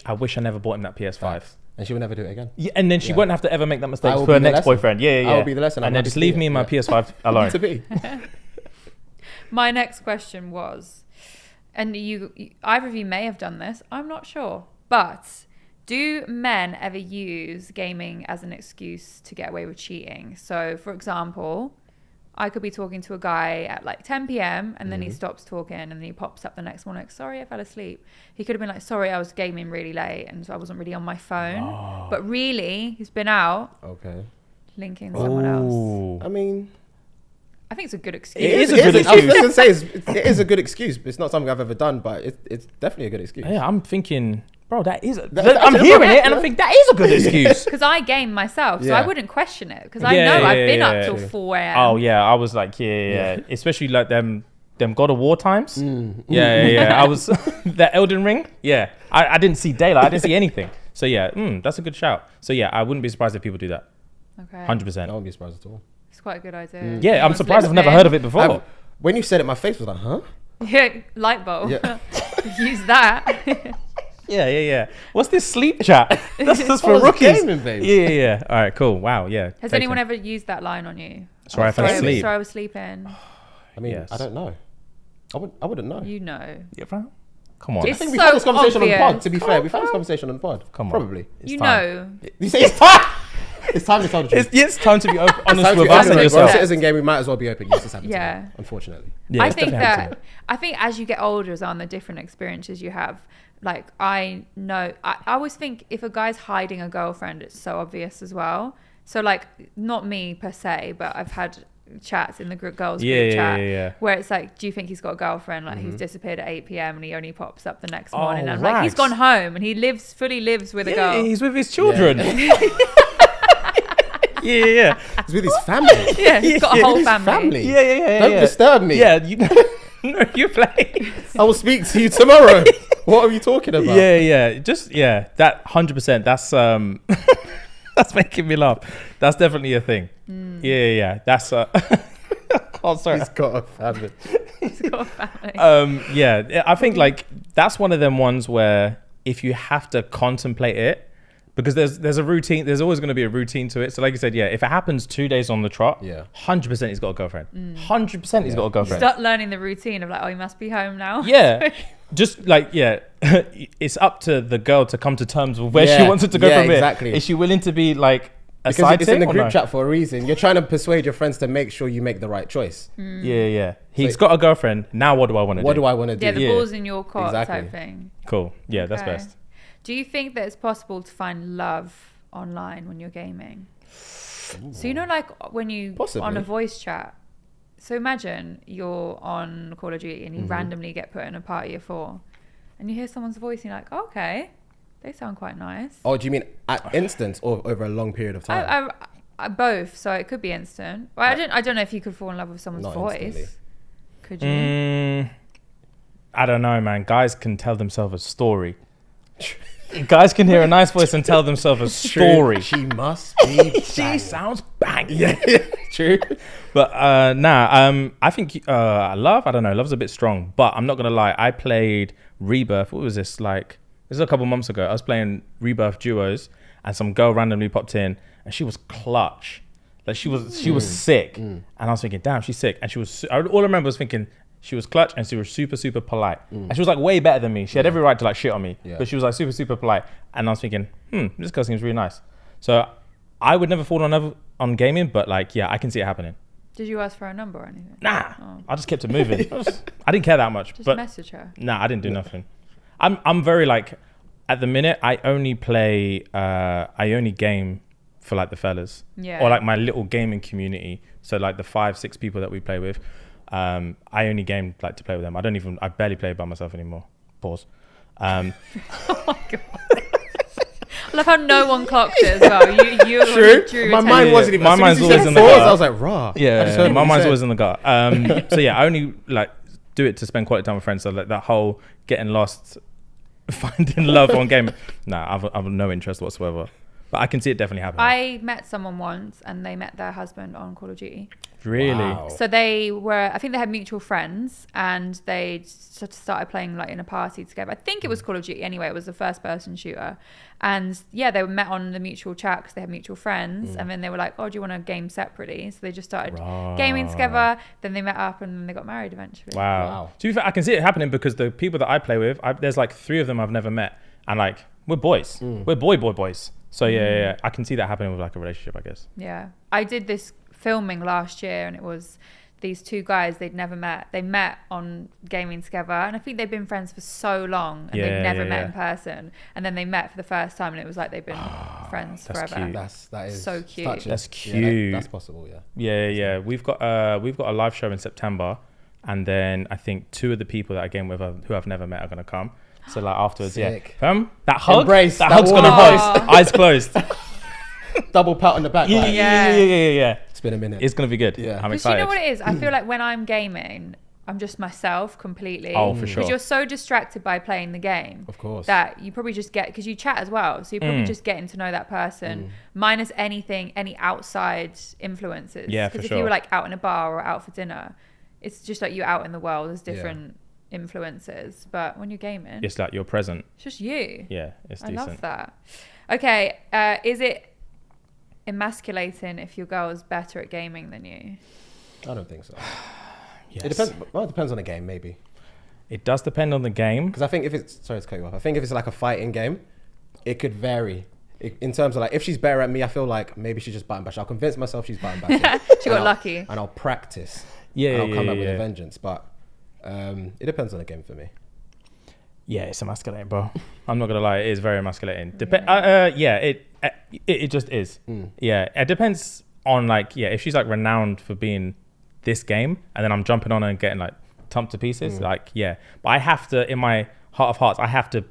Speaker 2: I wish I never bought him that PS5.
Speaker 3: And she would never do it again.
Speaker 2: Yeah, and then she won't have to ever make that mistake for her next boyfriend. Yeah.
Speaker 3: I will be the lesson.
Speaker 2: And then just leave me and my PS5 alone.
Speaker 3: To be.
Speaker 1: My next question was, and either of you may have done this, I'm not sure, but do men ever use gaming as an excuse to get away with cheating? So, for example, I could be talking to a guy at like 10 p.m. and then he stops talking and then he pops up the next morning like, sorry, I fell asleep. He could have been like, sorry, I was gaming really late and so I wasn't really on my phone. But really, he's been out linking someone else.
Speaker 3: I mean,
Speaker 1: I think it's a good excuse.
Speaker 2: It is a good excuse.
Speaker 3: I was going to say, it is a good excuse, but it's not something I've ever done, but it's definitely a good excuse.
Speaker 2: Yeah, I'm thinking, bro, I'm hearing it and I think that is a good excuse.
Speaker 1: Because I game myself, so I wouldn't question it. Because I
Speaker 2: Yeah,
Speaker 1: know
Speaker 2: yeah,
Speaker 1: I've been
Speaker 2: yeah,
Speaker 1: up till
Speaker 2: yeah.
Speaker 1: 4 a.m.
Speaker 2: Oh yeah, I was like, yeah. Especially like them God of War times. I was that Elden Ring. Yeah, I didn't see daylight. I didn't see anything. So yeah, that's a good shout. So yeah, I wouldn't be surprised if people do that.
Speaker 1: Okay.
Speaker 2: 100%.
Speaker 3: I wouldn't be surprised at all.
Speaker 1: It's quite a good idea.
Speaker 2: Yeah, I'm surprised I've never heard of it before.
Speaker 3: When you said it, my face was like, huh?
Speaker 1: Yeah, light bulb.
Speaker 3: Yeah.
Speaker 1: Use that.
Speaker 2: Yeah. What's this sleep chat? That's just for
Speaker 3: I was
Speaker 2: rookies.
Speaker 3: gaming, babe.
Speaker 2: Yeah. All right, cool. Wow, yeah.
Speaker 1: Has anyone ever used that line on you?
Speaker 2: Sorry, I fell asleep.
Speaker 1: Sorry, I was sleeping.
Speaker 3: I mean,
Speaker 2: Yes.
Speaker 3: I don't know. I wouldn't know.
Speaker 1: You know.
Speaker 2: Yeah, bro. Come on.
Speaker 3: I
Speaker 1: It's
Speaker 3: think we
Speaker 1: so
Speaker 3: had this conversation
Speaker 1: obvious.
Speaker 3: on pod, to be fair. We've had this conversation on pod.
Speaker 2: Come on.
Speaker 3: Probably.
Speaker 2: It's
Speaker 1: You
Speaker 2: time.
Speaker 1: know.
Speaker 3: You say it's time. It's time to tell the truth.
Speaker 2: It's time to be honest
Speaker 3: Time to
Speaker 2: with
Speaker 3: be
Speaker 2: us and
Speaker 3: open. We're
Speaker 2: yourself.
Speaker 3: a citizen game, we might as well be open. Yes, it's happened
Speaker 1: Yeah.
Speaker 3: to me, unfortunately.
Speaker 2: Yeah,
Speaker 1: I
Speaker 2: it's
Speaker 1: think
Speaker 2: definitely happened to
Speaker 1: that as you get older as well, and the different experiences you have, like I know I always think if a guy's hiding a girlfriend, it's so obvious as well. So like not me per se, but I've had chats in the girls group chat where it's like, do you think he's got a girlfriend? Like he's disappeared at 8 p.m. and he only pops up the next morning. And I'm like, he's gone home and he fully lives with a girl.
Speaker 2: Yeah, he's with his children. Yeah.
Speaker 3: He's with his family.
Speaker 1: Yeah, he's got a whole family.
Speaker 3: Family.
Speaker 2: Yeah.
Speaker 3: Don't disturb me.
Speaker 2: Yeah, you play.
Speaker 3: I will speak to you tomorrow. What are you talking about?
Speaker 2: Yeah. That 100%. That's that's making me laugh. That's definitely a thing. Yeah. That's oh, sorry.
Speaker 3: He's got a family.
Speaker 1: He's got a family.
Speaker 2: Yeah. I think like that's one of them ones where if you have to contemplate it, because there's a routine, there's always going to be a routine to it. So like you said, if it happens 2 days on the trot, 100% he's got a girlfriend. 100% he's got a girlfriend.
Speaker 1: Start learning the routine of like, oh, he must be home now.
Speaker 2: Yeah. Just like, it's up to the girl to come to terms with where she wants it to go from
Speaker 3: exactly.
Speaker 2: here. Is she willing to be like a
Speaker 3: Because
Speaker 2: side
Speaker 3: it's in the
Speaker 2: chick or
Speaker 3: group
Speaker 2: no?
Speaker 3: chat for a reason. You're trying to persuade your friends to make sure you make the right choice.
Speaker 2: Yeah. He's got a girlfriend. Now what do I want to do?
Speaker 3: What do I want to do?
Speaker 1: Yeah, the ball's in your court
Speaker 3: Exactly.
Speaker 1: type thing.
Speaker 2: Cool. Yeah, that's
Speaker 1: Okay.
Speaker 2: best.
Speaker 1: Do you think that it's possible to find love online when you're gaming? So you know, like when you
Speaker 3: Possibly.
Speaker 1: on a voice chat. So imagine you're on Call of Duty and you randomly get put in a party of 4, and you hear someone's voice, and you're like, oh, okay, they sound quite nice.
Speaker 3: Oh, do you mean at instance or over a long period of time?
Speaker 1: I both, so it could be instant. Well, I don't know if you could fall in love with someone's
Speaker 3: Not
Speaker 1: voice.
Speaker 3: instantly.
Speaker 1: Could you?
Speaker 2: I don't know, man. Guys can tell themselves a story. Guys can hear a nice voice and tell themselves a story.
Speaker 3: She must be.
Speaker 2: She sounds bang.
Speaker 3: Yeah, true.
Speaker 2: But I think love, I don't know, love's a bit strong, but I'm not gonna lie, I played Rebirth. What was this, like, this is a couple months ago. I was playing Rebirth duos and some girl randomly popped in and she was clutch. Like she was sick. And I was thinking, damn, she's sick. And she was, all I remember was thinking she was clutch and she was super, super polite. And she was like way better than me. She had every right to like shit on me, but she was like super, super polite. And I was thinking, this girl seems really nice. So I would never fall on gaming, but like, yeah, I can see it happening.
Speaker 1: Did you ask for a number or anything?
Speaker 2: Nah, I just kept it moving. I didn't care that much.
Speaker 1: Just
Speaker 2: but
Speaker 1: message her.
Speaker 2: Nah, I didn't do nothing. I'm very like, at the minute, I only game for like the fellas.
Speaker 1: Yeah.
Speaker 2: Or like my little gaming community. So like the 5-6 people that we play with. I only game like to play with them. I barely play by myself anymore. Pause.
Speaker 1: Oh my god. I love how no one clocked it as well. You
Speaker 3: True.
Speaker 1: drew
Speaker 3: My
Speaker 1: attention.
Speaker 3: mind wasn't even.
Speaker 2: My
Speaker 3: as soon as
Speaker 2: mind's
Speaker 3: you
Speaker 2: always
Speaker 3: said
Speaker 2: in the
Speaker 3: fours,
Speaker 2: gut.
Speaker 3: I was like, raw. I just
Speaker 2: Yeah,
Speaker 3: heard
Speaker 2: my
Speaker 3: what you
Speaker 2: mind's
Speaker 3: said.
Speaker 2: always in the gut. So yeah, I only like do it to spend quality time with friends. So like that whole getting lost, finding love on game. Nah, I've no interest whatsoever. But I can see it definitely happening.
Speaker 1: I met someone once and they met their husband on Call of Duty.
Speaker 2: Really?
Speaker 3: Wow.
Speaker 1: So they were, I think they had mutual friends and they started playing like in a party together. I think it was Call of Duty anyway. It was a first person shooter. And yeah, they were met on the mutual chat because they had mutual friends. And then they were like, oh, do you want to game separately? So they just started gaming together. Then they met up and then they got married eventually.
Speaker 2: Wow. To be fair, I can see it happening because the people that I play with, there's like 3 of them I've never met. And like, we're boys. We're boys. So yeah, I can see that happening with like a relationship, I guess.
Speaker 1: Yeah. I did this filming last year, and it was these two guys they'd never met. They met on gaming together, and I think they've been friends for so long, and they'd never met in person. And then they met for the first time, and it was like they've been friends forever.
Speaker 2: Cute.
Speaker 3: That is
Speaker 1: so cute.
Speaker 3: touching.
Speaker 2: That's cute.
Speaker 3: That's possible. Yeah.
Speaker 2: Yeah. We've got a live show in September, and then I think 2 of the people that I game with who I've never met are gonna come. So like afterwards,
Speaker 3: Sick.
Speaker 2: That hug,
Speaker 3: Embrace
Speaker 2: that
Speaker 3: that
Speaker 2: hug's gonna host, eyes closed.
Speaker 3: Double pat on the back.
Speaker 2: Yeah.
Speaker 3: Like, it's been a minute.
Speaker 2: It's gonna be good.
Speaker 3: Yeah.
Speaker 2: I'm
Speaker 1: Because
Speaker 2: excited.
Speaker 1: you know what it is? I feel like when I'm gaming, I'm just myself completely.
Speaker 2: Oh, for sure.
Speaker 1: Because you're so distracted by playing the game.
Speaker 3: Of course.
Speaker 1: That you probably just get, because you chat as well. So you're probably just getting to know that person, minus any outside influences.
Speaker 2: Yeah, for
Speaker 1: Because if
Speaker 2: sure.
Speaker 1: you were like out in a bar or out for dinner, it's just like you're out in the world. There's different influences. But when you're gaming,
Speaker 2: It's like you're present.
Speaker 1: it's just you.
Speaker 2: Yeah, it's
Speaker 1: I
Speaker 2: decent.
Speaker 1: love that. Okay, is it emasculating if your girl is better at gaming than you?
Speaker 3: I don't think so.
Speaker 2: Yes.
Speaker 3: It depends. Well, it depends on the game, maybe.
Speaker 2: It does depend on the game.
Speaker 3: Because I think if it's sorry to cut you off. I think if it's like a fighting game, it could vary. In terms of like, if she's better at me, I feel like maybe she's just button bash. I'll convince myself she's button bashing.
Speaker 1: She got lucky.
Speaker 3: And I'll practice.
Speaker 2: Yeah,
Speaker 3: and I'll come
Speaker 2: yeah,
Speaker 3: back with
Speaker 2: yeah.
Speaker 3: a vengeance. But it depends on the game for me.
Speaker 2: Yeah, it's emasculating, bro. I'm not gonna lie, it is very emasculating. It just is. Yeah, it depends on like, if she's like renowned for being this game, and then I'm jumping on her and getting like thumped to pieces, like But I have to, in my heart of hearts, I have to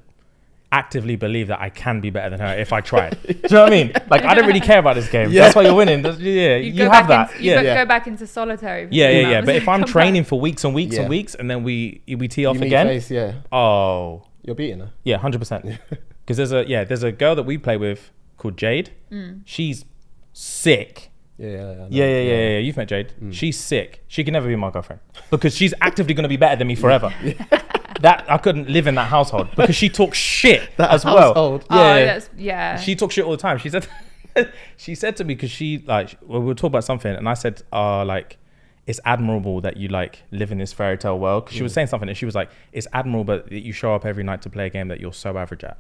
Speaker 2: actively believe that I can be better than her if I tried. Do you know what I mean? Like, I don't really care about this game.
Speaker 3: Yeah.
Speaker 2: That's why you're winning. You have that.
Speaker 1: Go back into solitary.
Speaker 2: Yeah. But if I'm
Speaker 1: Come
Speaker 2: training
Speaker 1: back.
Speaker 2: for weeks and weeks and weeks, and then we tee off
Speaker 3: You meet
Speaker 2: again,
Speaker 3: face, yeah.
Speaker 2: oh
Speaker 3: You're beating her.
Speaker 2: yeah, 100%. Because there's a girl that we play with called Jade. She's sick.
Speaker 3: Yeah.
Speaker 2: You've met Jade. She's sick. She can never be my girlfriend because she's actively going to be better than me forever. That I couldn't live in that household because she talks shit as well.
Speaker 3: household.
Speaker 2: She talks shit all the time. She said, she said to me, because we were talking about something, and I said, like, it's admirable that you like live in this fairy tale world. Because she was saying something, and she was like, it's admirable that you show up every night to play a game that you're so average at.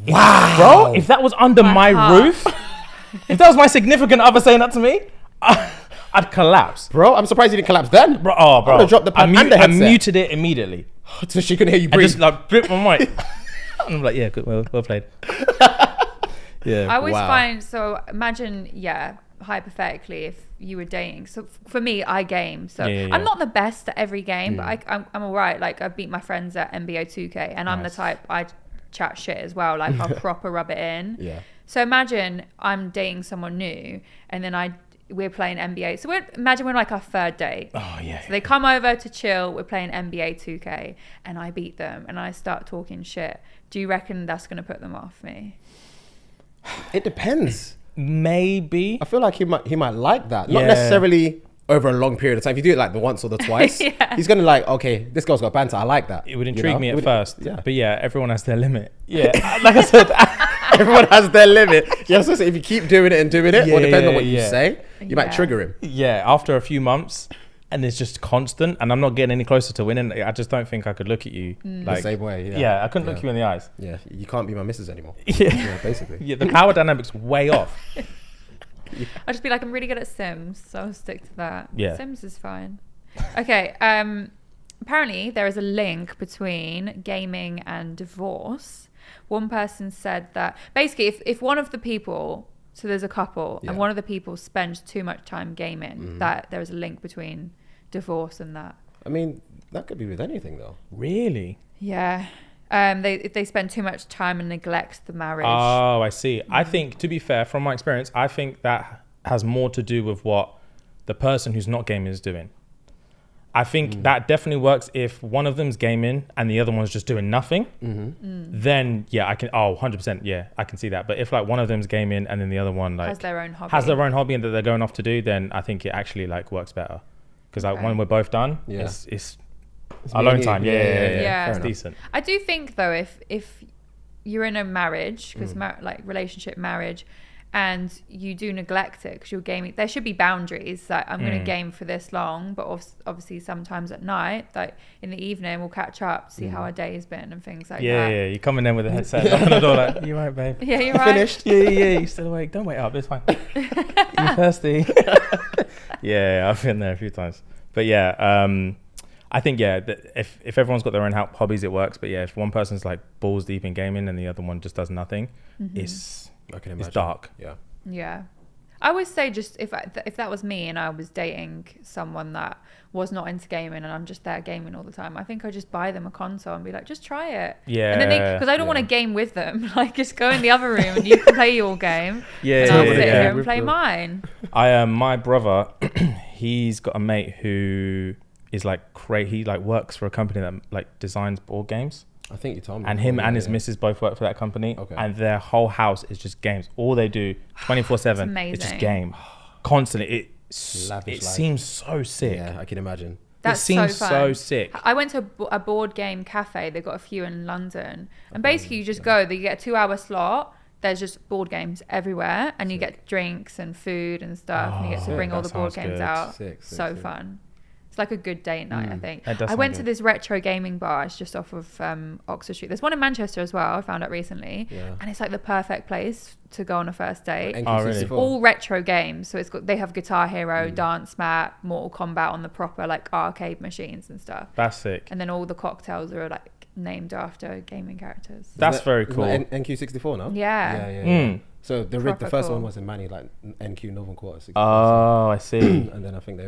Speaker 3: Wow,
Speaker 2: Bro, if that was under my roof, if that was my significant other saying that to me, I'd collapse.
Speaker 3: Bro, I'm surprised you didn't collapse then.
Speaker 2: Bro,
Speaker 3: I'm gonna drop the pad and the
Speaker 2: I
Speaker 3: headset.
Speaker 2: muted it immediately.
Speaker 3: So she couldn't hear you
Speaker 2: I
Speaker 3: breathe.
Speaker 2: just like bit my mic. I'm like, yeah, good, well played. Yeah.
Speaker 1: I always
Speaker 3: Wow.
Speaker 1: find, so imagine, hypothetically, if you were dating. So for me, I game. So
Speaker 2: Yeah.
Speaker 1: I'm not the best at every game, but I'm all right. Like, I beat my friends at NBA 2K, and I'm the type, I chat shit as well. Like, I'll proper rub it in.
Speaker 3: Yeah.
Speaker 1: So imagine I'm dating someone new, and then we're playing NBA. So imagine we're like our third date.
Speaker 2: Oh yeah.
Speaker 1: So they come over to chill. We're playing NBA 2K, and I beat them, and I start talking shit. Do you reckon that's going to put them off me?
Speaker 3: It depends.
Speaker 2: Maybe.
Speaker 3: I feel like he might like that. Not
Speaker 2: Yeah.
Speaker 3: necessarily over a long period of time. If you do it like the once or the twice, he's gonna like, okay, this girl's got banter. I like that.
Speaker 2: It would intrigue me at first.
Speaker 3: Yeah.
Speaker 2: But everyone has their limit. Yeah. Like I said,
Speaker 3: Everyone has their limit. Yeah, so if you keep doing it, or depending on what you
Speaker 2: yeah.
Speaker 3: say, you might trigger him.
Speaker 2: after a few months, and it's just constant, and I'm not getting any closer to winning, I just don't think I could look at you
Speaker 3: The same way. Yeah.
Speaker 2: Yeah, I couldn't look you in the eyes.
Speaker 3: Yeah, you can't be my missus anymore.
Speaker 2: Yeah.
Speaker 3: Yeah, basically.
Speaker 2: Yeah, the power dynamics way off.
Speaker 1: I'll just be like, I'm really good at Sims, so I'll stick to that.
Speaker 2: Yeah.
Speaker 1: Sims is fine. Okay. Apparently, there is a link between gaming and divorce. One person said that basically, if one of the people, so there's a couple, and one of the people spends too much time gaming, that there is a link between divorce and that.
Speaker 3: I mean, that could be with anything though.
Speaker 2: Really?
Speaker 1: Yeah. If they spend too much time and neglect the marriage.
Speaker 2: Oh, I see. I think, to be fair, from my experience, I think that has more to do with what the person who's not gaming is doing. I think that definitely works if one of them's gaming and the other one's just doing nothing. Then, I can, 100%, yeah, I can see that. But if like one of them's gaming and then the other one like
Speaker 1: has their own hobby.
Speaker 2: and that they're going off to do, then I think it actually like works better. Because like when we're both done, it's alone time.
Speaker 1: Yeah.
Speaker 2: It's decent.
Speaker 1: I do think though, if you're in a marriage, because like relationship marriage, and you do neglect it because you're gaming, there should be boundaries. Like, I'm going to game for this long, but obviously sometimes at night, like in the evening, we'll catch up, see how our day has been and things like that.
Speaker 2: Yeah, you come in there with a headset, knocking on the door like, you right, babe?
Speaker 1: Yeah, you're right.
Speaker 3: Finished.
Speaker 2: Yeah, you still awake? Don't wait up, it's fine. You thirsty? Yeah, I've been there a few times. But yeah, I think, if everyone's got their own hobbies, it works. But yeah, if one person's like balls deep in gaming and the other one just does nothing, it's dark.
Speaker 1: Yeah. I would say just if that was me and I was dating someone that was not into gaming and I'm just there gaming all the time, I think I'd just buy them a console and be like, just try it.
Speaker 2: Yeah.
Speaker 1: And then because I don't want to game with them. Like, just go in the other room and you can play your game.
Speaker 2: Yeah.
Speaker 1: And I'll sit here and play mine.
Speaker 2: My brother, he's got a mate who is like he like works for a company that like designs board games.
Speaker 3: I think you told me.
Speaker 2: And him and his missus both work for that company.
Speaker 3: Okay.
Speaker 2: And their whole house is just games. All they do 24/7 is just game. Constantly. It seems so sick.
Speaker 3: Yeah, I can imagine.
Speaker 1: That
Speaker 2: seems so sick.
Speaker 1: I went to a board game cafe. They've got a few in London. And basically you just go, you get a 2-hour slot. There's just board games everywhere. And you get drinks and food and stuff. And you get to bring all the board games out. Sick. Fun. It's like a good date night, I think. I went to this retro gaming bar. It's just off of Oxford Street. There's one in Manchester as well. I found out recently. Yeah. And it's like the perfect place to go on a first date.
Speaker 3: Really?
Speaker 1: All retro games. So they have Guitar Hero, Dance Mat, Mortal Kombat on the proper like arcade machines and stuff.
Speaker 2: That's sick.
Speaker 1: And then all the cocktails are like named after gaming characters.
Speaker 2: That's very cool.
Speaker 3: NQ64 now?
Speaker 1: Yeah.
Speaker 3: So the first one was in Manny, like NQ Northern Quarter. 64,
Speaker 2: oh, I see.
Speaker 3: And then I think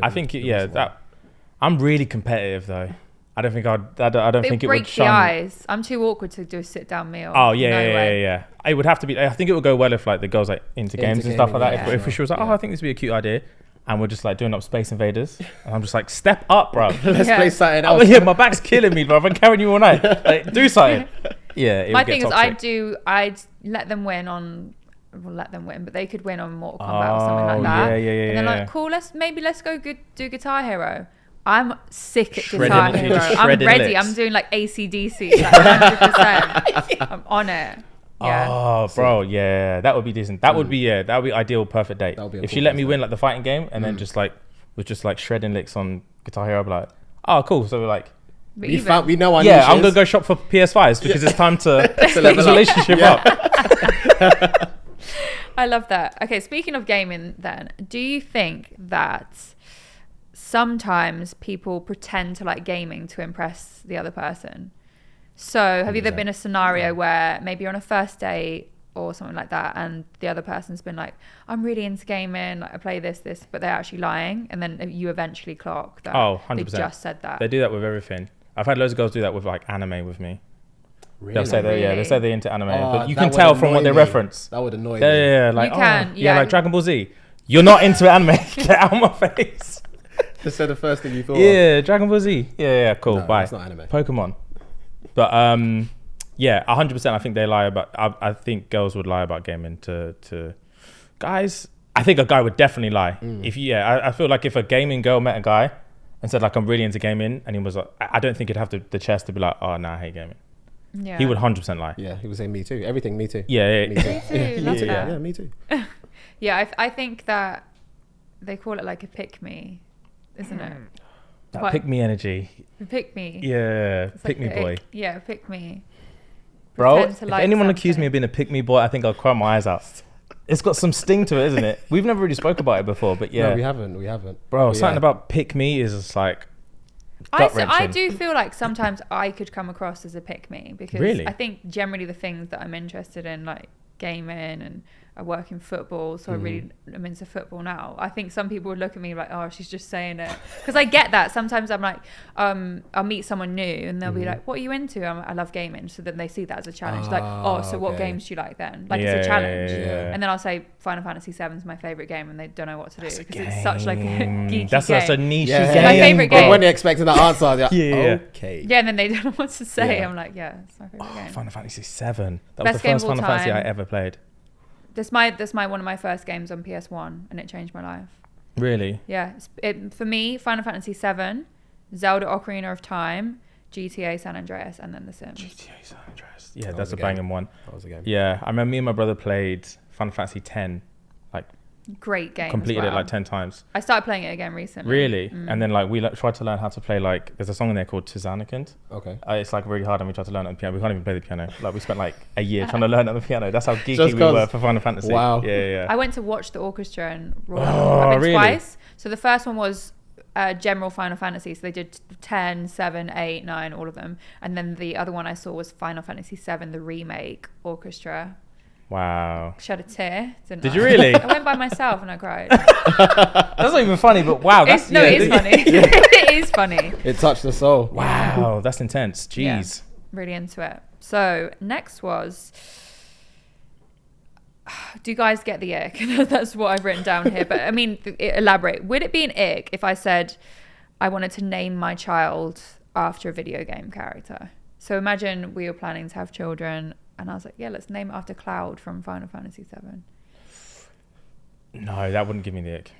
Speaker 2: I'm really competitive though. I don't think I don't think it would
Speaker 1: break the ice. I'm too awkward to do a sit down meal.
Speaker 2: Oh yeah. It would have to be. I think it would go well if like the girls like into games and stuff like that.
Speaker 1: Yeah.
Speaker 2: If she was like, I think this would be a cute idea, and we're just like doing up Space Invaders, and I'm just like, step up, bro.
Speaker 3: Let's play something else.
Speaker 2: My back's killing me, bro. I'm carrying you all night. Like, do something. Yeah.
Speaker 1: My thing is, I'd let them win, but they could win on Mortal Kombat or something like that.
Speaker 2: Yeah.
Speaker 1: And then like, cool, let's go do Guitar Hero. I'm sick at Guitar Hero. I'm ready. I'm doing like AC/DC, like 100%. I'm on it. Yeah.
Speaker 2: Oh, bro, yeah, that would be decent. That would be ideal, perfect date. If she let me win like the fighting game and then just like shredding licks on Guitar Hero, I'd be like, oh, cool. So we're like,
Speaker 3: we know our niches.
Speaker 2: Yeah, I'm gonna go shop for PS5s because it's time to split this relationship up.
Speaker 1: I love that. Okay, speaking of gaming, then, do you think that sometimes people pretend to like gaming to impress the other person? So have you there been a scenario where maybe you're on a first date or something like that and the other person's been like, I'm really into gaming, like I play this, but they're actually lying, and then you eventually clock that
Speaker 2: 100%.
Speaker 1: they just said that?
Speaker 2: They do that with everything. I've had loads of girls do that with like anime with me.
Speaker 3: Really?
Speaker 2: They'll say they say they're into anime, but you can tell from what they reference.
Speaker 3: That would annoy me.
Speaker 2: Yeah, like like Dragon Ball Z. You're not into anime. Get out of my face.
Speaker 3: Just said the first thing you thought.
Speaker 2: Yeah, Dragon Ball Z. Yeah, cool. Bye.
Speaker 3: It's not anime.
Speaker 2: Pokemon. But 100%. I think they lie about. I think girls would lie about gaming to guys. I think a guy would definitely lie. I feel like if a gaming girl met a guy and said like, I'm really into gaming, and he was like, I don't think he'd have the chest to be like, oh no, I hate gaming.
Speaker 1: Yeah.
Speaker 2: He would 100% lie.
Speaker 3: Yeah, he would say me too. Everything, me too.
Speaker 2: Yeah.
Speaker 3: Me too.
Speaker 1: Yeah,
Speaker 3: me too.
Speaker 1: Yeah, I think that they call it like a pick me, isn't it?
Speaker 2: That pick me energy.
Speaker 1: Pick me.
Speaker 2: Yeah,
Speaker 1: It's
Speaker 2: pick
Speaker 1: like
Speaker 2: me boy.
Speaker 1: Yeah, pick me.
Speaker 2: Bro,
Speaker 1: Pretend to
Speaker 2: if
Speaker 1: like
Speaker 2: anyone accused me
Speaker 1: something.
Speaker 2: of being a pick me boy, I think I'll cry my eyes out. It's got some sting to it, isn't it? We've never really spoke about it before, but yeah.
Speaker 3: No, we haven't.
Speaker 2: Bro,
Speaker 3: But
Speaker 2: something about pick me is just like gut-wrenching.
Speaker 1: I do feel like sometimes I could come across as a pick me because
Speaker 2: Really?
Speaker 1: I think generally the things that I'm interested in, like gaming, and I work in football, so I really am into football now. I think some people would look at me like, oh, she's just saying it, because I get that. Sometimes I'm like, I'll meet someone new and they'll be like, what are you into? I love gaming. So then they see that as a challenge, like, oh, so what games do you like then? Like, it's a challenge.
Speaker 3: Yeah.
Speaker 1: And then I'll say Final Fantasy 7 is my favorite game, and they don't know what to do because it's such like a geeky
Speaker 2: That's
Speaker 1: game.
Speaker 2: such a niche
Speaker 3: Yeah.
Speaker 2: game.
Speaker 1: My favourite
Speaker 3: But
Speaker 1: game.
Speaker 3: when they're expecting that answer, they're like,
Speaker 2: Yeah.
Speaker 3: okay.
Speaker 1: Yeah, and then they don't know what to say.
Speaker 3: Yeah.
Speaker 1: I'm like, yeah, it's my favorite game.
Speaker 2: Final Fantasy 7. That
Speaker 1: Best
Speaker 2: was the
Speaker 1: game
Speaker 2: first
Speaker 1: of all
Speaker 2: Final Fantasy I
Speaker 1: time.
Speaker 2: ever played.
Speaker 1: That's my one of my first games on PS1, and it changed my life.
Speaker 2: Really?
Speaker 1: Yeah, for me, Final Fantasy 7, Zelda Ocarina of Time, GTA San Andreas, and then The Sims.
Speaker 2: GTA San Andreas. Yeah,
Speaker 3: That
Speaker 2: that's
Speaker 3: was
Speaker 2: a
Speaker 3: a
Speaker 2: banging
Speaker 3: game.
Speaker 2: one.
Speaker 3: That was a game.
Speaker 2: Yeah, I remember me and my brother played Final Fantasy 10 like
Speaker 1: Great game.
Speaker 2: completed
Speaker 1: as
Speaker 2: it
Speaker 1: well.
Speaker 2: like 10 times.
Speaker 1: I started playing it again recently.
Speaker 2: Really? And then like we tried to learn how to play like there's a song in there called Tizanakand.
Speaker 3: Okay.
Speaker 2: It's like really hard and we tried to learn it on the piano. We can't even play the piano. Like we spent like a year trying to learn it on the piano. That's how geeky
Speaker 3: Just
Speaker 2: we
Speaker 3: 'cause-
Speaker 2: were for Final Fantasy.
Speaker 3: Wow.
Speaker 2: Yeah.
Speaker 1: I went to watch the orchestra in Royal.
Speaker 2: Oh,
Speaker 1: I've been
Speaker 2: really?
Speaker 1: twice. So the first one was general Final Fantasy. So they did 10, 7, 8, 9, all of them. And then the other one I saw was Final Fantasy 7, the remake orchestra.
Speaker 2: Wow.
Speaker 1: Shed a tear, didn't
Speaker 2: Did
Speaker 1: I?
Speaker 2: you really?
Speaker 1: I went by myself and I cried.
Speaker 2: That's not even funny, but wow. That's
Speaker 1: It is funny. It is funny.
Speaker 3: It touched the soul.
Speaker 2: Wow, that's intense. Jeez.
Speaker 1: Yeah, really into it. So next was, do you guys get the ick? That's what I've written down here. But I mean, elaborate. Would it be an ick if I said I wanted to name my child after a video game character? So imagine we were planning to have children and I was like, yeah, let's name it after Cloud from Final Fantasy 7.
Speaker 2: No, that wouldn't give me the ick.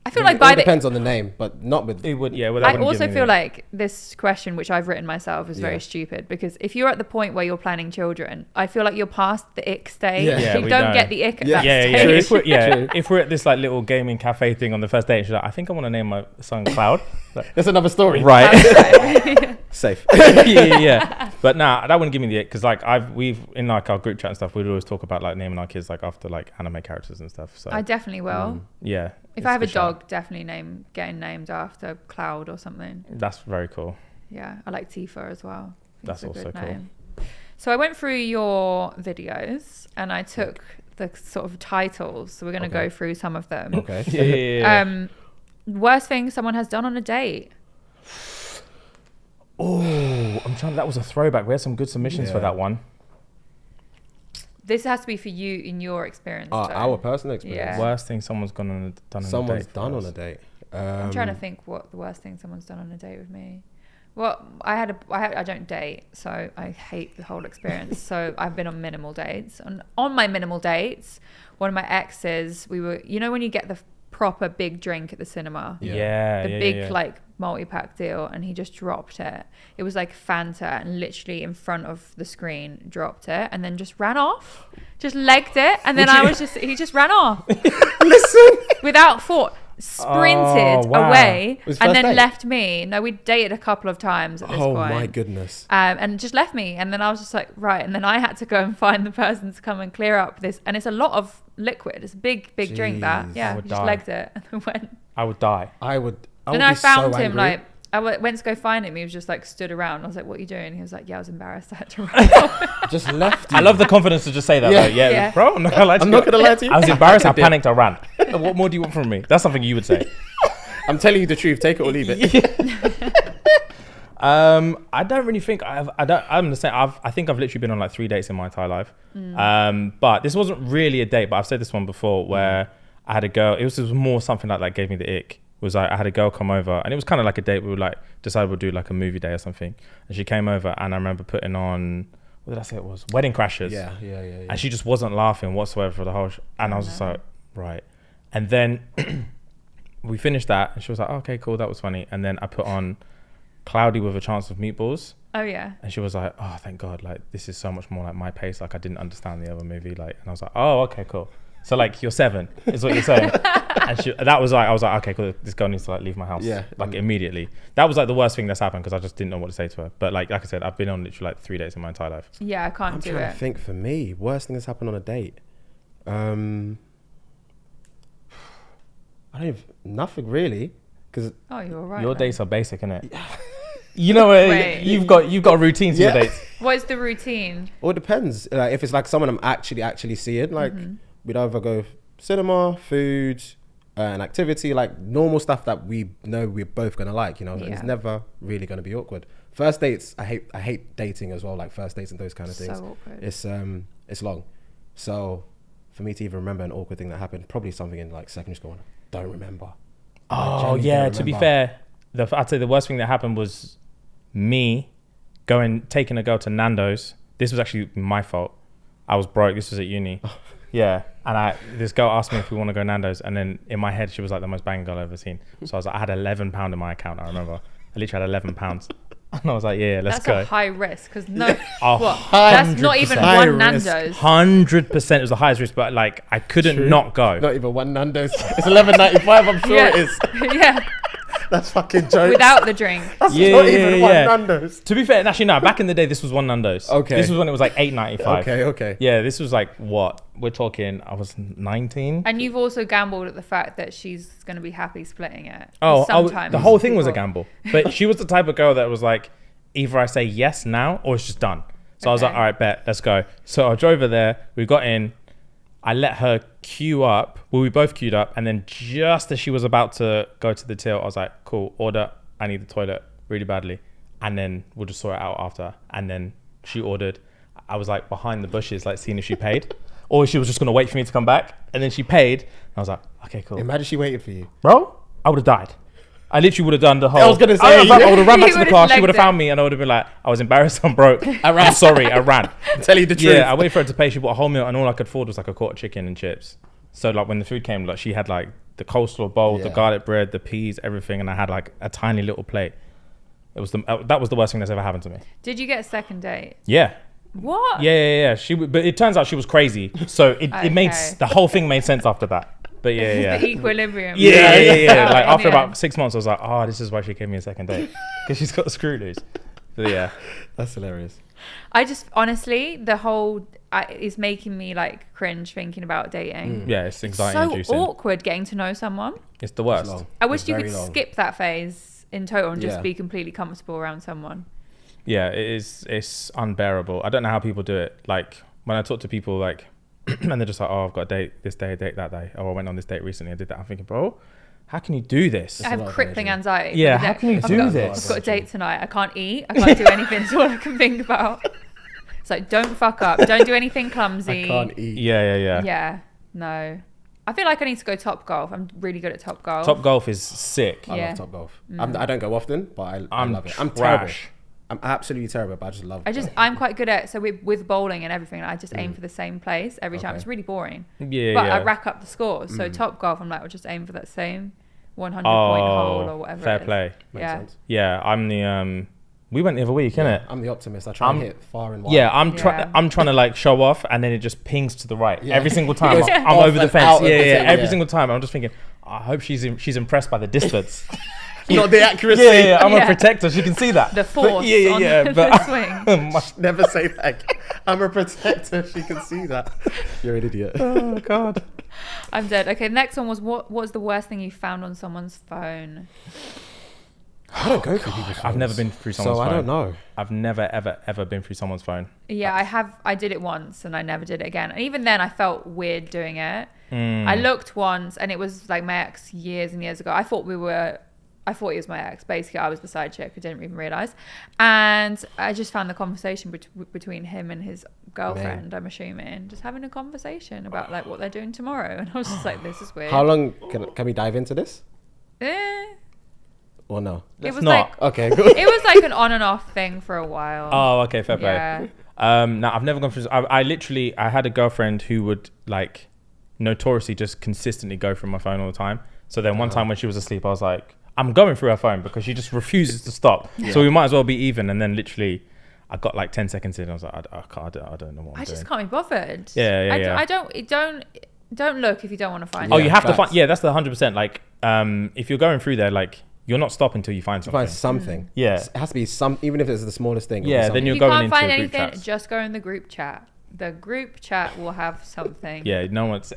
Speaker 1: I feel
Speaker 3: It
Speaker 1: like
Speaker 3: all
Speaker 1: by the
Speaker 3: depends on the name, but not with.
Speaker 2: It would, yeah. Well, that
Speaker 1: I
Speaker 2: wouldn't
Speaker 1: also
Speaker 2: give me
Speaker 1: feel
Speaker 2: the ick.
Speaker 1: like this question, which I've written myself, is very
Speaker 3: Yeah.
Speaker 1: stupid because if you're at the point where you're planning children, I feel like you're past the ick stage.
Speaker 3: Yeah.
Speaker 2: Yeah,
Speaker 1: You
Speaker 2: we
Speaker 1: don't
Speaker 2: don't.
Speaker 1: get the ick at
Speaker 3: Yeah.
Speaker 1: that
Speaker 2: Yeah.
Speaker 1: stage.
Speaker 2: If we're at this like little gaming cafe thing on the first date, she's like, I think I want to name my son Cloud. Like,
Speaker 3: That's another story.
Speaker 2: right.
Speaker 1: Right.
Speaker 3: Safe.
Speaker 2: yeah. But nah, that wouldn't give me the ick because like we've in like our group chat and stuff, we'd always talk about like naming our kids like after like anime characters and stuff. So
Speaker 1: I definitely will.
Speaker 2: yeah.
Speaker 1: If
Speaker 2: it's
Speaker 1: I have a
Speaker 2: for sure.
Speaker 1: dog, definitely getting named after Cloud or something.
Speaker 2: That's very cool.
Speaker 1: Yeah, I like Tifa as well. I think
Speaker 2: That's
Speaker 1: it's a
Speaker 2: also
Speaker 1: good
Speaker 2: cool.
Speaker 1: name. So I went through your videos and I took the sort of titles. So we're going to
Speaker 3: Okay.
Speaker 1: go through some of them.
Speaker 3: Okay.
Speaker 2: Yeah.
Speaker 1: Worst thing someone has done on a date.
Speaker 2: Oh, I'm trying. That was a throwback. We had some good submissions for
Speaker 3: Yeah.
Speaker 2: that one.
Speaker 1: This has to be for you in your experience. though.
Speaker 3: Our personal experience.
Speaker 1: Yeah.
Speaker 2: Worst thing someone's done on a
Speaker 3: Someone's
Speaker 2: date.
Speaker 3: done on a date.
Speaker 1: I'm trying to think what the worst thing someone's done on a date with me. Well, I don't date, so I hate the whole experience. So I've been on minimal dates. And on my minimal dates, one of my exes, we were, you know, when you get the proper big drink at the cinema,
Speaker 2: Yeah.
Speaker 1: the big like multi-pack deal, and he just dropped it. It was like Fanta, and literally in front of the screen dropped it, and then just ran off, just legged it, and then he just ran off.
Speaker 3: Listen.
Speaker 1: Without thought, sprinted
Speaker 2: Oh, wow.
Speaker 1: away
Speaker 3: Was
Speaker 1: and
Speaker 3: first
Speaker 1: then
Speaker 3: date?
Speaker 1: left me. No, we dated a couple of times at this
Speaker 3: Oh
Speaker 1: point.
Speaker 3: my goodness.
Speaker 1: And just left me. And then I was just like, right. And then I had to go and find the person to come and clear up this. And it's a lot of liquid. It's a big drink that.
Speaker 3: Jeez.
Speaker 1: Yeah,
Speaker 2: I
Speaker 1: he
Speaker 2: would
Speaker 1: just
Speaker 2: die.
Speaker 1: legged it and then went.
Speaker 2: I would die.
Speaker 3: I would
Speaker 1: And I
Speaker 3: be
Speaker 1: found
Speaker 3: so
Speaker 1: him
Speaker 3: angry.
Speaker 1: like, went to go find him. He was just like stood around. I was like, what are you doing? He was like, yeah, I was embarrassed. I had to run off.
Speaker 3: just left.
Speaker 2: I love the confidence to just say that.
Speaker 3: Yeah.
Speaker 2: Though. Yeah,
Speaker 1: Yeah.
Speaker 2: bro. I'm not gonna lie to
Speaker 3: I'm
Speaker 2: you.
Speaker 3: not gonna lie to you.
Speaker 2: I was embarrassed. I panicked. I ran. What more do you want from me? That's something you would say.
Speaker 3: I'm telling you the truth. Take it or leave it.
Speaker 2: I don't really think I'm the same. I think I've literally been on like 3 dates in my entire life. But this wasn't really a date, but I've said this one before where I had a girl. It was more something like that gave me the ick. It was like I had a girl come over and it was kind of like a date. We would like decide we'll do like a movie day or something. And she came over and I remember putting on, what did I say it was? Wedding Crashers.
Speaker 3: Yeah.
Speaker 2: And she just wasn't laughing whatsoever for the whole and I was just like, right. And then we finished that and she was like, oh, okay, cool, that was funny. And then I put on Cloudy with a Chance of Meatballs.
Speaker 1: Oh, yeah.
Speaker 2: And she was like, oh, thank God, like this is so much more like my pace. Like I didn't understand the other movie. Like, and I was like, oh, okay, cool. So like you're 7 is what you're saying. And that was like, I was like, okay, cool. This girl needs to like leave my house.
Speaker 3: Yeah.
Speaker 2: Like immediately. That was like the worst thing that's happened because I just didn't know what to say to her. But like I said, I've been on literally like 3 dates in my entire life.
Speaker 1: Yeah, I can't
Speaker 3: I'm
Speaker 1: do
Speaker 3: trying
Speaker 1: it.
Speaker 3: to think for me. Worst thing that's happened on a date. I don't even, nothing really. Because
Speaker 1: Oh, you're right.
Speaker 2: Your
Speaker 1: then.
Speaker 2: dates are basic, innit? You know,
Speaker 1: Wait.
Speaker 2: you've got a routine to your
Speaker 3: Yeah.
Speaker 2: dates.
Speaker 1: What is the routine?
Speaker 3: Well, it depends. Like if it's like someone I'm actually seeing, like we'd either go cinema, food, an activity, like normal stuff that we know we're both gonna like. You know,
Speaker 1: Yeah.
Speaker 3: it's never really gonna be awkward. First dates, I hate dating as well. Like first dates and those kind of things.
Speaker 1: So awkward.
Speaker 3: It's long. So for me to even remember an awkward thing that happened, probably something in like secondary school. I don't remember. I
Speaker 2: Oh
Speaker 3: genuinely
Speaker 2: yeah.
Speaker 3: don't
Speaker 2: To be
Speaker 3: remember.
Speaker 2: fair, I'd say the worst thing that happened was me taking a girl to Nando's. This was actually my fault. I was broke. This was at uni. Yeah. And this girl asked me if we want to go Nando's. And then in my head, she was like the most banging girl I've ever seen. So I was like, I had £11 in my account. I remember. I literally had £11. And I was like, yeah, let's
Speaker 1: That's
Speaker 2: go.
Speaker 1: a high risk because no,
Speaker 2: A
Speaker 1: what? That's not even
Speaker 2: 100%.
Speaker 3: High
Speaker 1: one
Speaker 3: risk.
Speaker 1: Nando's.
Speaker 2: 100% was the highest risk, but like I couldn't
Speaker 3: True.
Speaker 2: not go.
Speaker 3: Not even one Nando's. It's 11.95. I'm sure
Speaker 1: Yeah.
Speaker 3: it is.
Speaker 1: Yeah,
Speaker 3: That's fucking jokes.
Speaker 1: without the drink.
Speaker 3: That's
Speaker 2: Yeah,
Speaker 3: not
Speaker 2: yeah,
Speaker 3: even
Speaker 2: yeah.
Speaker 3: one Nando's.
Speaker 2: To be fair, actually no, back in the day this was one Nando's.
Speaker 3: Okay.
Speaker 2: This was when it was like $8.95.
Speaker 3: Okay.
Speaker 2: Yeah, this was like what? We're talking I was 19.
Speaker 1: And you've also gambled at the fact that she's going to be happy splitting it.
Speaker 2: Oh,
Speaker 1: Sometimes
Speaker 2: the whole thing was a
Speaker 1: people-
Speaker 2: gamble. But she was the type of girl that was like, either I say yes now or it's just done. So I was like,
Speaker 1: Okay.
Speaker 2: all right, bet, let's go. So I drove her there. We got in. I let her queue up. Well, we both queued up. And then just as she was about to go to the till, I was like, cool, order. I need the toilet really badly. And then we'll just sort it out after. And then she ordered. I was like behind the bushes, like seeing if she paid. Or she was just going to wait for me to come back. And then she paid. And I was like, okay, cool.
Speaker 3: Imagine she waited for you.
Speaker 2: Bro, I would have died. I literally would have done the whole.
Speaker 3: I was gonna say,
Speaker 2: I would have ran back
Speaker 1: You
Speaker 2: to the
Speaker 1: would've
Speaker 2: car. She
Speaker 1: legged
Speaker 2: would have
Speaker 1: it.
Speaker 2: found me, and I would have been like, I was embarrassed. I'm broke. I'm sorry. I ran.
Speaker 3: Tell you the truth.
Speaker 2: Yeah, I waited for her to pay. She bought a whole meal, and all I could afford was like a quarter chicken and chips. So like when the food came, like she had like the coleslaw bowl, the
Speaker 3: Yeah.
Speaker 2: garlic bread, the peas, everything, and I had like a tiny little plate. It was that was the worst thing that's ever happened to me.
Speaker 1: Did you get a second date?
Speaker 2: Yeah.
Speaker 1: What?
Speaker 2: Yeah. But it turns out she was crazy. So it made
Speaker 1: Okay.
Speaker 2: the whole thing made sense after that. But yeah.
Speaker 1: The equilibrium.
Speaker 2: Yeah. Like
Speaker 1: In
Speaker 2: after
Speaker 1: the
Speaker 2: about
Speaker 1: end.
Speaker 2: 6 months, I was like, oh, this is why she gave me a second date. Because she's got screw loose. But yeah.
Speaker 3: That's hilarious.
Speaker 1: I just honestly, the whole is making me like cringe thinking about dating.
Speaker 2: Yeah, it's anxiety
Speaker 1: So
Speaker 2: inducing.
Speaker 1: awkward getting to know someone.
Speaker 2: It's the worst.
Speaker 3: Long.
Speaker 1: I wish
Speaker 3: It's
Speaker 1: you
Speaker 3: very
Speaker 1: could
Speaker 3: long.
Speaker 1: skip that phase in total and just
Speaker 3: Yeah.
Speaker 1: be completely comfortable around someone.
Speaker 2: Yeah, it's unbearable. I don't know how people do it. Like when I talk to people like and they're just like, oh, I've got a date this day, a date that day. Oh, I went on this date recently, I did that. I'm thinking, bro, how can you do this?
Speaker 1: I have
Speaker 3: a lot of
Speaker 1: crippling
Speaker 3: energy.
Speaker 1: anxiety.
Speaker 2: Yeah,
Speaker 1: for the
Speaker 2: how
Speaker 1: day.
Speaker 2: can you
Speaker 1: I've
Speaker 2: do
Speaker 1: got-
Speaker 2: this?
Speaker 1: I've got a date tonight. I can't eat. I can't do anything. It's all I can think about. It's like, don't fuck up. Don't do anything clumsy.
Speaker 3: I can't eat.
Speaker 2: Yeah.
Speaker 1: Yeah, no. I feel like I need to go Top Golf. I'm really good at Top Golf.
Speaker 2: Top golf is sick.
Speaker 3: I
Speaker 1: Yeah.
Speaker 3: love Top Golf. I don't go often, but I
Speaker 2: I'm
Speaker 3: love it. I'm terrible.
Speaker 2: trash.
Speaker 3: I'm absolutely terrible, but I just love it.
Speaker 1: I'm quite good at, so with bowling and everything, I just aim for the same place every time.
Speaker 3: Okay.
Speaker 1: It's really boring.
Speaker 2: Yeah,
Speaker 1: But
Speaker 2: yeah.
Speaker 1: I rack up the scores. So Top Golf, I'm like, we'll just aim for that same 100 point
Speaker 2: Oh,
Speaker 1: hole or whatever.
Speaker 2: fair
Speaker 1: it is.
Speaker 2: play.
Speaker 3: Makes
Speaker 1: Yeah.
Speaker 3: sense.
Speaker 2: Yeah, I'm the we went the other week, innit?
Speaker 3: I'm the optimist. I try and hit far and wide.
Speaker 2: Yeah, I'm
Speaker 1: Yeah.
Speaker 2: trying to like show off, and then it just pings to the right
Speaker 3: Yeah.
Speaker 2: every single time.
Speaker 3: It goes
Speaker 2: I'm
Speaker 3: off
Speaker 2: over the
Speaker 3: and
Speaker 2: fence.
Speaker 3: out of
Speaker 2: Yeah,
Speaker 3: the
Speaker 2: yeah.
Speaker 3: thing,
Speaker 2: Every
Speaker 3: yeah.
Speaker 2: single time, I'm just thinking, I hope she's impressed by the distance.
Speaker 3: Not the accuracy.
Speaker 2: yeah. I'm
Speaker 1: Yeah.
Speaker 2: a protector. She can see that.
Speaker 1: The force
Speaker 2: Yeah.
Speaker 1: on the swing.
Speaker 3: Never say that. I'm a protector. She can see that. You're an idiot.
Speaker 2: Oh God.
Speaker 1: I'm dead. Okay, next one was what was the worst thing you found on someone's phone?
Speaker 3: I don't go through people's
Speaker 2: I've never
Speaker 3: phones,
Speaker 2: been through someone's
Speaker 3: so
Speaker 2: phone.
Speaker 3: I don't know.
Speaker 2: I've never ever been through someone's phone.
Speaker 1: Yeah, I did it once and I never did it again. And even then I felt weird doing it.
Speaker 2: Mm.
Speaker 1: I looked once and it was like my ex years and years ago. I thought he was my ex. Basically, I was the side chick. I didn't even realize. And I just found the conversation between him and his girlfriend, I'm assuming, just having a conversation about like what they're doing tomorrow. And I was just like, this is weird.
Speaker 3: How long can we dive into this
Speaker 1: Eh,
Speaker 3: or no?
Speaker 1: it was
Speaker 2: not.
Speaker 1: like
Speaker 3: Okay, good.
Speaker 1: it was like an on and off thing for a while.
Speaker 2: Oh, okay, fair play.
Speaker 1: Yeah.
Speaker 2: No, I've never gone through. I had a girlfriend who would like notoriously just consistently go through my phone all the time. So then one time when she was asleep, I was like, I'm going through her phone because she just refuses to stop. So we might as well be even. And then literally, I got like 10 seconds in. I was like, I don't know what I'm
Speaker 1: I
Speaker 2: doing.
Speaker 1: just can't be bothered.
Speaker 2: Yeah.
Speaker 1: I don't look if you don't want to find
Speaker 2: Oh,
Speaker 1: it.
Speaker 2: you have to
Speaker 3: facts.
Speaker 2: find. Yeah, that's the 100%. Like, if you're going through there, like, you're not stopping until you find something.
Speaker 3: Find something.
Speaker 2: Yeah.
Speaker 3: It has to be some, even if it's the smallest thing. it'll be
Speaker 2: Yeah, then
Speaker 3: something.
Speaker 2: you're
Speaker 1: If you
Speaker 2: going
Speaker 1: can't
Speaker 2: into
Speaker 1: find
Speaker 2: group
Speaker 1: anything,
Speaker 2: chats.
Speaker 1: just go in the group chat. The group chat will have something.
Speaker 2: Yeah, no one's.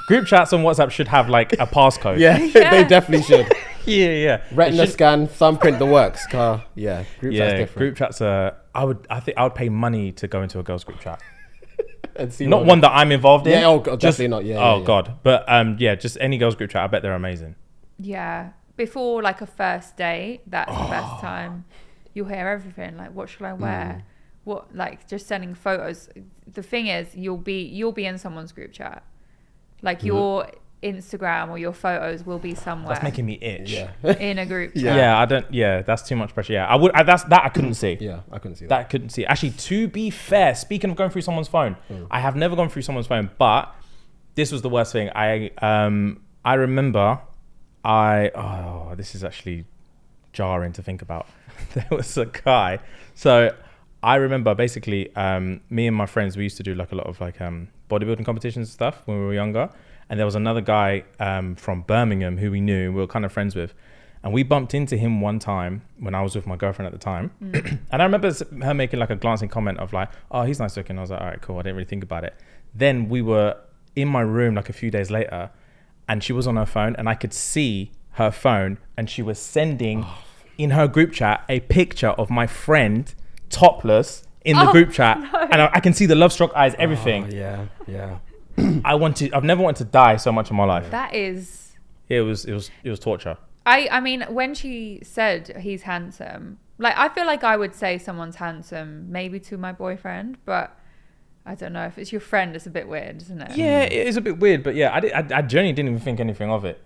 Speaker 2: Group chats on WhatsApp should have like a passcode.
Speaker 3: Yeah,
Speaker 1: Yeah.
Speaker 3: they definitely should.
Speaker 2: yeah.
Speaker 3: Retina
Speaker 2: It should-
Speaker 3: scan, thumbprint, the works. Car, yeah. Group chat's different.
Speaker 2: group chats are. I think I would pay money to go into a girls' group chat.
Speaker 3: And see
Speaker 2: Not
Speaker 3: what-
Speaker 2: one that I'm involved in.
Speaker 3: Yeah, oh God,
Speaker 2: Just-
Speaker 3: definitely not. Yeah.
Speaker 2: oh
Speaker 3: yeah.
Speaker 2: God, but yeah, just any girls' group chat. I bet they're amazing.
Speaker 1: Yeah. Before like a first date, that's the
Speaker 2: Oh.
Speaker 1: best time. You'll hear everything. Like, what should I wear?
Speaker 2: Mm.
Speaker 1: What, like, just sending photos. The thing is, you'll be in someone's group chat. Like your Instagram or your photos will be somewhere
Speaker 2: Mm-hmm. That's making me itch.
Speaker 3: Yeah.
Speaker 1: in a group chat.
Speaker 3: Yeah.
Speaker 2: I don't. Yeah, that's too much pressure. Yeah, I would. That's that I couldn't see.
Speaker 3: Yeah, I couldn't see that.
Speaker 2: That I couldn't see. Actually, to be fair, speaking of going through someone's phone, I have never gone through someone's phone, but this was the worst thing. I remember this is actually jarring to think about. there was a guy. So I remember basically me and my friends, we used to do like a lot of like bodybuilding competitions and stuff when we were younger. And there was another guy from Birmingham who we knew, we were kind of friends with. And we bumped into him one time when I was with my girlfriend at the time. And I remember her making like a glancing comment of like, oh, he's nice looking. I was like, all right, cool. I didn't really think about it. Then we were in my room like a few days later and she was on her phone and I could see her phone and she was sending in her group chat a picture of my friend topless in the group chat. No. And I can see the love struck eyes, everything.
Speaker 3: Yeah.
Speaker 2: I've never wanted to die so much in my life.
Speaker 1: That is...
Speaker 2: It was torture.
Speaker 1: I mean, when she said he's handsome, like, I feel like I would say someone's handsome maybe to my boyfriend, but I don't know. If it's your friend, it's a bit weird, isn't it?
Speaker 2: Yeah, it is a bit weird, but yeah, I genuinely didn't even think anything of it.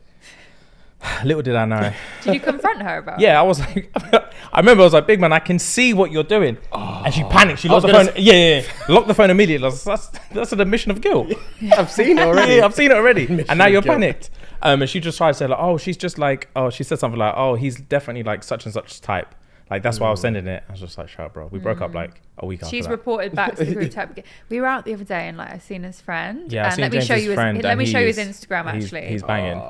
Speaker 2: Little did I know.
Speaker 1: Did you confront her about it?
Speaker 2: Yeah, I was like, I remember I was like, big man, I can see what you're doing. And she panicked. She locked the phone. Yeah. Locked the phone immediately. I was like, that's an admission of guilt.
Speaker 3: I've seen it already.
Speaker 2: Yeah, I've seen it already. And now you're panicked. And she just tried to say like, oh, she's just like, oh, she said something like, oh, he's definitely like such and such type. Like, that's why I was sending it. I was just like, shut up, bro. We broke up like a week after
Speaker 1: She's
Speaker 2: that.
Speaker 1: reported back to the group chat. We were out the other day and like I seen his friend.
Speaker 2: Yeah,
Speaker 1: and let me show you his Instagram actually.
Speaker 2: He's banging.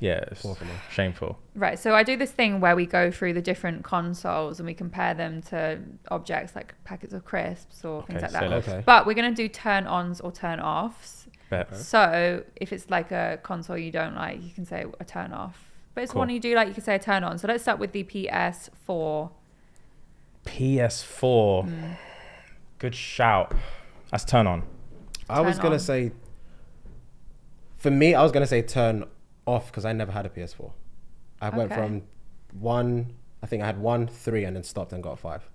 Speaker 2: Yeah, it's shameful.
Speaker 1: Right, so I do this thing where we go through the different consoles and we compare them to objects like packets of crisps or things like that.
Speaker 3: Okay.
Speaker 1: But we're going to do turn-ons or turn-offs.
Speaker 2: Bet.
Speaker 1: So if it's like a console you don't like, you can say a turn-off. But it's one you do like, you can say a turn-on. So let's start with the PS4.
Speaker 2: PS4. Good shout. That's turn-on.
Speaker 3: I was going to say, for me, I was going to say turn off because I never had a PS4. I went from I think I had 1, 3 and then stopped and got a 5.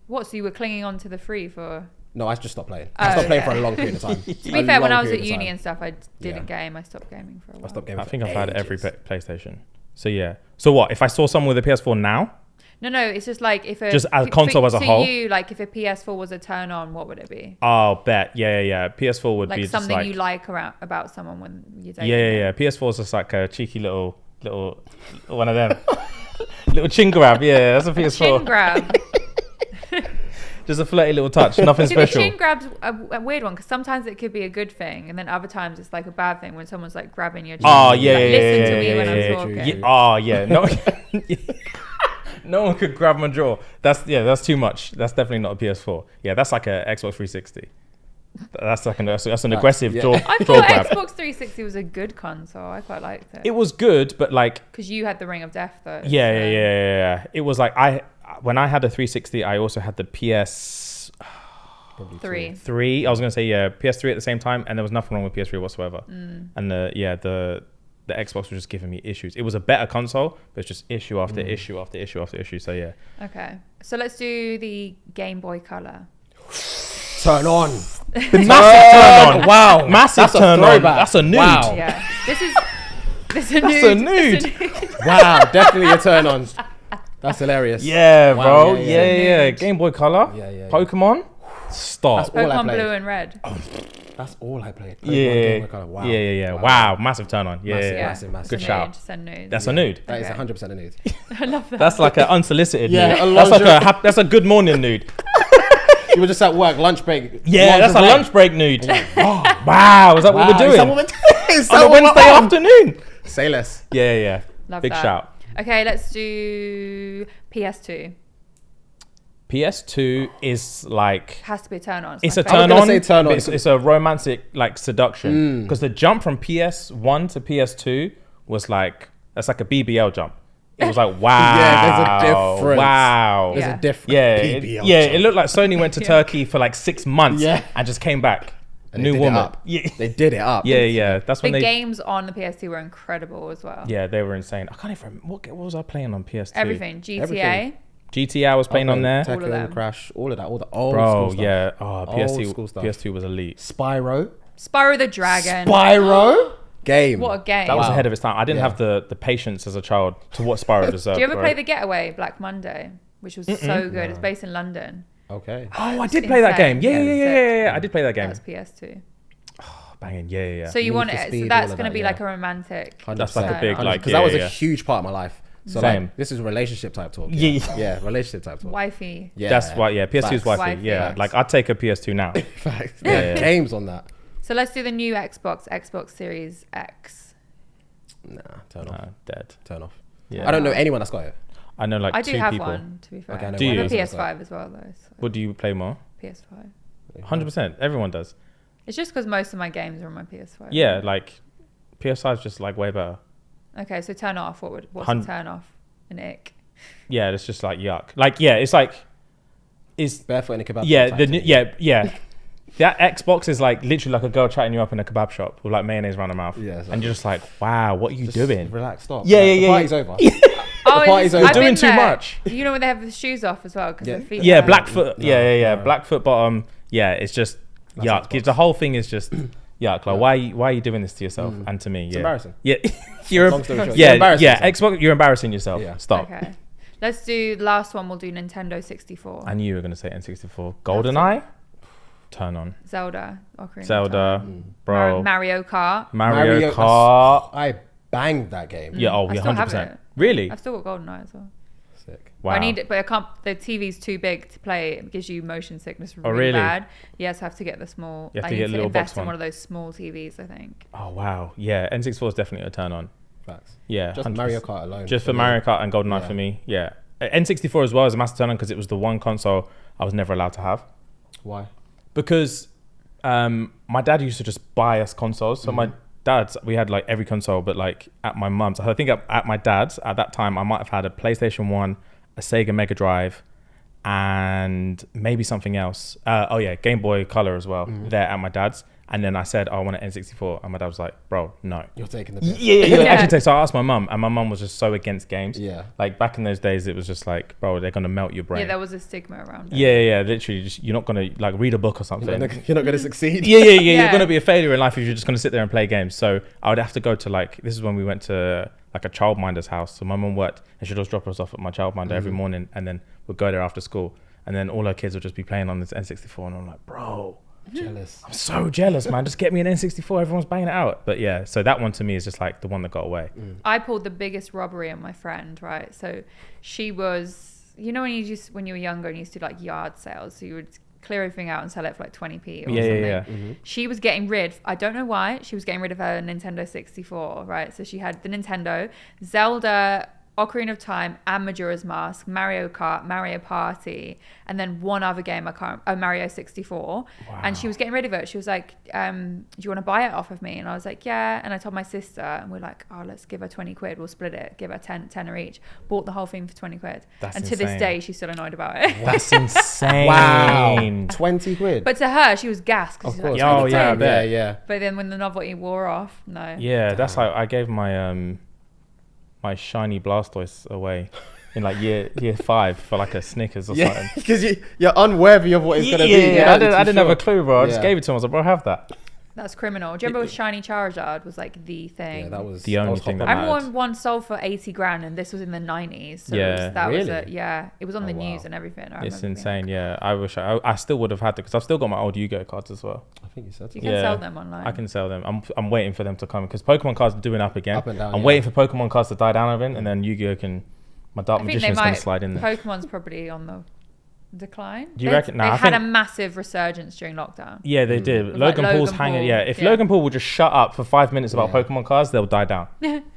Speaker 1: What, so you were clinging on to the 3 for...
Speaker 3: No, I just stopped playing. I stopped playing for a long period of time.
Speaker 1: To be fair, when I was at uni and stuff, I didn't game. I stopped gaming for a while.
Speaker 3: I stopped gaming.
Speaker 2: I think I've had every PlayStation. So yeah. So what? If I saw someone with a PS4 now?
Speaker 1: No, it's just like if
Speaker 2: just as a console as a whole.
Speaker 1: To you, like if a PS4 was a turn on, what would it be?
Speaker 2: Oh, bet. Yeah. PS4 would
Speaker 1: like
Speaker 2: be
Speaker 1: something
Speaker 2: just
Speaker 1: you like about someone when you're dating.
Speaker 2: Yeah. PS4 is just like a cheeky little one of them. Little chin grab. Yeah, that's a PS4.
Speaker 1: Chin grab.
Speaker 2: Just a flirty little touch, nothing special.
Speaker 1: The chin grab's a weird one because sometimes it could be a good thing, and then other times it's like a bad thing when someone's like grabbing your chin.
Speaker 2: Oh yeah, like,
Speaker 1: listen to me when I'm talking.
Speaker 2: Yeah. Oh yeah, no, no one could grab my jaw. That's too much. That's definitely not a PS4. Yeah, that's like a Xbox 360. That's like that's an aggressive jaw.
Speaker 1: I thought Xbox 360 was a good console. I quite liked it.
Speaker 2: It was good, but like
Speaker 1: because you had the Ring of Death though.
Speaker 2: Yeah. It was like when I had a 360, I also had the PS 3. I was gonna say PS3 at the same time, and there was nothing wrong with PS3 whatsoever. And the Xbox was just giving me issues. It was a better console, but it's just issue after issue after issue after issue. So yeah.
Speaker 1: Okay, so let's do the Game Boy Color.
Speaker 3: Turn on.
Speaker 2: The massive turn on. Wow. Massive turn on. That's a nude.
Speaker 1: Wow. Yeah. This is a nude.
Speaker 3: Wow. Definitely a turn on. That's hilarious.
Speaker 2: Yeah, wow, bro. Yeah. Game Boy Color. Yeah. Pokemon. Stop.
Speaker 1: That's Pokemon Blue and Red.
Speaker 3: That's all I played.
Speaker 2: Pokemon, wow. Yeah. Wow. Massive turn on.
Speaker 3: Massive.
Speaker 2: Good shout.
Speaker 1: That's
Speaker 2: a nude.
Speaker 3: That is 100% a nude.
Speaker 1: I love that.
Speaker 2: That's like an unsolicited nude. That's a good morning nude.
Speaker 3: You were just at work, lunch break.
Speaker 2: Yeah, that's a lunch break nude. Wow, is that what we're doing? On a Wednesday afternoon.
Speaker 3: Say less.
Speaker 2: Yeah.
Speaker 1: Love
Speaker 2: Big
Speaker 1: that.
Speaker 2: shout.
Speaker 1: Okay, let's do PS2.
Speaker 2: PS2 is like...
Speaker 1: Has to be a turn on.
Speaker 2: It's a turn on. It's a romantic like seduction. Because the jump from PS1 to PS2 was like... That's like a BBL jump. It was like, wow.
Speaker 3: Yeah, there's a difference.
Speaker 2: Wow.
Speaker 3: There's a difference.
Speaker 2: Yeah, it looked like Sony went to Turkey for like 6 months and just came back.
Speaker 3: And
Speaker 2: new woman.
Speaker 3: Yeah. They did it up.
Speaker 2: Yeah. That's when
Speaker 1: the games on the PS2 were incredible as well.
Speaker 2: Yeah, they were insane. I can't even remember. What was I playing on PS2?
Speaker 1: Everything. GTA
Speaker 2: I was playing on there.
Speaker 3: Tekken, all of them. Crash, all of that. All the old school stuff.
Speaker 2: Yeah. Oh, PS2 was elite.
Speaker 3: Spyro
Speaker 1: the Dragon.
Speaker 3: Game.
Speaker 1: What a game.
Speaker 2: That was ahead of its time. I didn't have the patience as a child to what Spyro deserved.
Speaker 1: Do you ever play The Getaway, Black Monday, which was so good? It's based in London.
Speaker 3: Okay.
Speaker 2: Oh, I did play that game. Yeah. I did play that game.
Speaker 1: That was PS2.
Speaker 2: Oh, banging. Yeah.
Speaker 1: So you want it? So that's going to be like a romantic.
Speaker 3: 100%.
Speaker 2: That's like a big like.
Speaker 3: Because that was a huge part of my life. So
Speaker 2: Same.
Speaker 3: like, this is relationship type talk.
Speaker 2: Yeah.
Speaker 3: Yeah, relationship type talk.
Speaker 1: Wifey.
Speaker 3: Yeah.
Speaker 2: That's why, yeah, PS2 is
Speaker 3: Facts.
Speaker 2: wifey.
Speaker 1: Wifey.
Speaker 2: Yeah,
Speaker 3: Facts.
Speaker 2: like I'd take a PS2 now.
Speaker 3: Facts.
Speaker 2: Yeah.
Speaker 3: Games on that.
Speaker 1: So let's do the new Xbox Series X.
Speaker 3: Nah, turn off.
Speaker 2: Dead.
Speaker 3: Turn off.
Speaker 2: Yeah.
Speaker 3: I don't know anyone that's got it.
Speaker 2: I know like
Speaker 1: I
Speaker 2: two
Speaker 1: do have
Speaker 2: people.
Speaker 1: one, to be fair.
Speaker 3: Okay, I know
Speaker 2: Do
Speaker 1: I
Speaker 2: you?
Speaker 1: have a
Speaker 3: one.
Speaker 1: PS5 as well, though. So
Speaker 2: What do you play more?
Speaker 1: PS5.
Speaker 2: 100%. Everyone does.
Speaker 1: It's just because most of my games are on my PS5.
Speaker 2: Yeah, like PS5 is just like way better.
Speaker 1: Okay, so turn off. What's
Speaker 2: Hun-
Speaker 1: a turn off? An ick.
Speaker 2: Yeah, it's just like yuck. Like yeah, it's like it's
Speaker 3: Barefoot in a kebab.
Speaker 2: yeah
Speaker 3: shop
Speaker 2: the
Speaker 3: type
Speaker 2: yeah. That Xbox is like literally like a girl chatting you up in a kebab shop with like mayonnaise around her mouth.
Speaker 3: Yeah,
Speaker 2: and you're just like, wow, what are you
Speaker 3: Just
Speaker 2: doing?
Speaker 3: Relax, stop.
Speaker 2: Yeah,
Speaker 3: Like,
Speaker 2: yeah,
Speaker 3: the
Speaker 2: yeah,
Speaker 3: party's
Speaker 2: yeah.
Speaker 3: over.
Speaker 1: Oh,
Speaker 3: party's over.
Speaker 1: I've
Speaker 2: Doing
Speaker 1: been
Speaker 2: too
Speaker 1: there.
Speaker 2: much.
Speaker 1: You know when they have the shoes off as well because
Speaker 3: Yeah.
Speaker 1: the feet.
Speaker 2: Yeah,
Speaker 1: are-
Speaker 2: Blackfoot.
Speaker 3: No,
Speaker 2: Yeah.
Speaker 3: no.
Speaker 2: Blackfoot bottom. Yeah, it's just
Speaker 3: That's
Speaker 2: yuck.
Speaker 3: Xbox.
Speaker 2: The whole thing is just yuck. Like,
Speaker 3: Yeah.
Speaker 2: why are you doing this to yourself and to me?
Speaker 3: It's
Speaker 2: Yeah,
Speaker 3: embarrassing.
Speaker 2: yeah. You're
Speaker 3: Long story short, you're
Speaker 2: yeah,
Speaker 3: embarrassing
Speaker 2: yeah.
Speaker 3: yourself.
Speaker 2: Xbox, you're embarrassing yourself.
Speaker 3: Yeah.
Speaker 2: Stop.
Speaker 1: Okay. Let's do the last one. We'll do Nintendo 64.
Speaker 2: I knew you were gonna say N64. GoldenEye. Turn on.
Speaker 1: Zelda. Ocarina of
Speaker 2: Zelda,
Speaker 1: Time.
Speaker 2: bro.
Speaker 1: Mario Kart.
Speaker 2: Mario
Speaker 3: Mario-
Speaker 2: Kart.
Speaker 3: I banged that game.
Speaker 2: Yeah, oh,
Speaker 1: I
Speaker 2: yeah,
Speaker 1: still have
Speaker 2: 100%.
Speaker 1: it.
Speaker 2: Really?
Speaker 1: I've still got GoldenEye as well.
Speaker 3: Sick.
Speaker 2: Wow.
Speaker 1: I need it, but I can't. The TV's too big to play. It gives you motion sickness really,
Speaker 2: really?
Speaker 1: bad. Yes, I have to get the small.
Speaker 2: You have
Speaker 1: I
Speaker 2: to
Speaker 1: need
Speaker 2: get a
Speaker 1: to
Speaker 2: little box
Speaker 1: invest in
Speaker 2: one.
Speaker 1: one of those small TVs. I think.
Speaker 2: Oh wow. Yeah, N64 is definitely a turn on.
Speaker 3: Facts.
Speaker 2: Yeah.
Speaker 3: Just
Speaker 2: 100%.
Speaker 3: Mario Kart alone.
Speaker 2: Just for
Speaker 3: me.
Speaker 2: Mario Kart and GoldenEye
Speaker 3: Yeah.
Speaker 2: for me. Yeah. N64 as well is a massive turn on because it was the one console I was never allowed to have.
Speaker 3: Why?
Speaker 2: Because my dad used to just buy us consoles. So my dad's, we had like every console, but like at my mum's, I think at my dad's at that time, I might have had a PlayStation 1, a Sega Mega Drive, and maybe something else. Oh yeah, Game Boy Color as well there at my dad's. And then I said, oh, I want an N64. And my dad was like, bro, no.
Speaker 3: You're taking the piss.
Speaker 2: Yeah.
Speaker 1: Yeah.
Speaker 2: Actually, so I asked my mum, and my mum was just so against games.
Speaker 3: Yeah.
Speaker 2: Like back in those days, it was just like, bro, they're gonna melt your brain.
Speaker 1: Yeah, there was a stigma around it.
Speaker 2: Yeah. Literally, just, you're not gonna like read a book or something.
Speaker 3: You're not going to succeed.
Speaker 2: Yeah. You're
Speaker 1: Yeah.
Speaker 2: gonna be a failure in life if you're just gonna sit there and play games. So I would have to go to like, this is when we went to like a childminder's house. So my mum worked, and she'd always drop us off at my childminder every morning, and then we'd go there after school, and then all her kids would just be playing on this N64, and I'm like, bro.
Speaker 3: Jealous.
Speaker 2: I'm so jealous, man. Just get me an N64. Everyone's banging it out. But yeah, so that one to me is just like the one that got away.
Speaker 1: I pulled the biggest robbery on my friend, right? So she was, you know, when you were younger and you used to do like yard sales, so you would clear everything out and sell it for like 20p or something.
Speaker 2: Yeah.
Speaker 1: She was getting rid, I don't know why, she was getting rid of her Nintendo 64, right? So she had the Nintendo, Zelda, Ocarina of Time, and Majora's Mask, Mario Kart, Mario Party, and then one other game Mario 64. And she was getting rid of it. She was like, do you want to buy it off of me? And I was like, yeah. And I told my sister, and we're like, oh, let's give her 20 quid. We'll split it. Give her 10 each. Bought the whole thing for 20 quid.
Speaker 2: That's
Speaker 1: and to this
Speaker 2: insane.
Speaker 1: day, she's still annoyed about it.
Speaker 2: That's insane.
Speaker 3: Wow. 20 quid.
Speaker 1: But to her, she was gassed. 'Cause
Speaker 3: Of
Speaker 1: she's like,
Speaker 3: course.
Speaker 2: Oh,
Speaker 1: 20
Speaker 2: yeah, I
Speaker 1: quid.
Speaker 2: bet.
Speaker 3: Yeah.
Speaker 1: But then when the novelty wore off, no.
Speaker 2: Yeah, that's like I gave my my shiny Blastoise away in like year 5 for like a Snickers or
Speaker 3: Yeah,
Speaker 2: something.
Speaker 3: because you're unworthy of what it's going to be.
Speaker 2: Yeah,
Speaker 3: You're
Speaker 2: I
Speaker 3: not too
Speaker 2: didn't have a
Speaker 3: sure.
Speaker 2: clue, bro. I just
Speaker 3: Yeah.
Speaker 2: gave it to him. I was like, bro, have that.
Speaker 1: That's criminal. Do you remember when Shiny Charizard was like the thing?
Speaker 3: Yeah, that was
Speaker 2: The only thing
Speaker 3: hot
Speaker 2: that
Speaker 1: I
Speaker 3: on
Speaker 1: remember
Speaker 2: mattered.
Speaker 1: one sold for 80 grand and this was in the 90s. So
Speaker 2: Yeah.
Speaker 1: that was
Speaker 3: Really?
Speaker 1: it. Yeah. It was on
Speaker 3: Oh,
Speaker 1: the
Speaker 3: wow.
Speaker 1: news and everything. I
Speaker 2: It's
Speaker 1: remember being
Speaker 2: insane. Yeah, I wish I still would have had to because I've still got my old Yu-Gi-Oh cards as well.
Speaker 3: I think you said
Speaker 1: You
Speaker 3: so.
Speaker 1: can
Speaker 2: Yeah.
Speaker 1: sell them online.
Speaker 2: I can sell them. I'm waiting for them to come because Pokemon cards are doing up again.
Speaker 3: Up and down,
Speaker 2: I'm
Speaker 3: yeah.
Speaker 2: waiting for Pokemon cards to die down a bit, and then Yu-Gi-Oh can. My Dark
Speaker 1: I think they
Speaker 2: Magician's gonna
Speaker 1: might.
Speaker 2: slide in there.
Speaker 1: Pokemon's probably on the decline.
Speaker 2: Do you reckon? Nah,
Speaker 1: They
Speaker 2: I
Speaker 1: had a
Speaker 2: think-
Speaker 1: massive resurgence during lockdown.
Speaker 2: Yeah, they did.
Speaker 1: With, like,
Speaker 2: Logan Paul's
Speaker 1: Logan
Speaker 2: hanging.
Speaker 1: Paul.
Speaker 2: Yeah, if
Speaker 1: Yeah.
Speaker 2: Logan Paul would just shut up for 5 minutes about
Speaker 3: Yeah.
Speaker 2: Pokemon cards, they'll die down.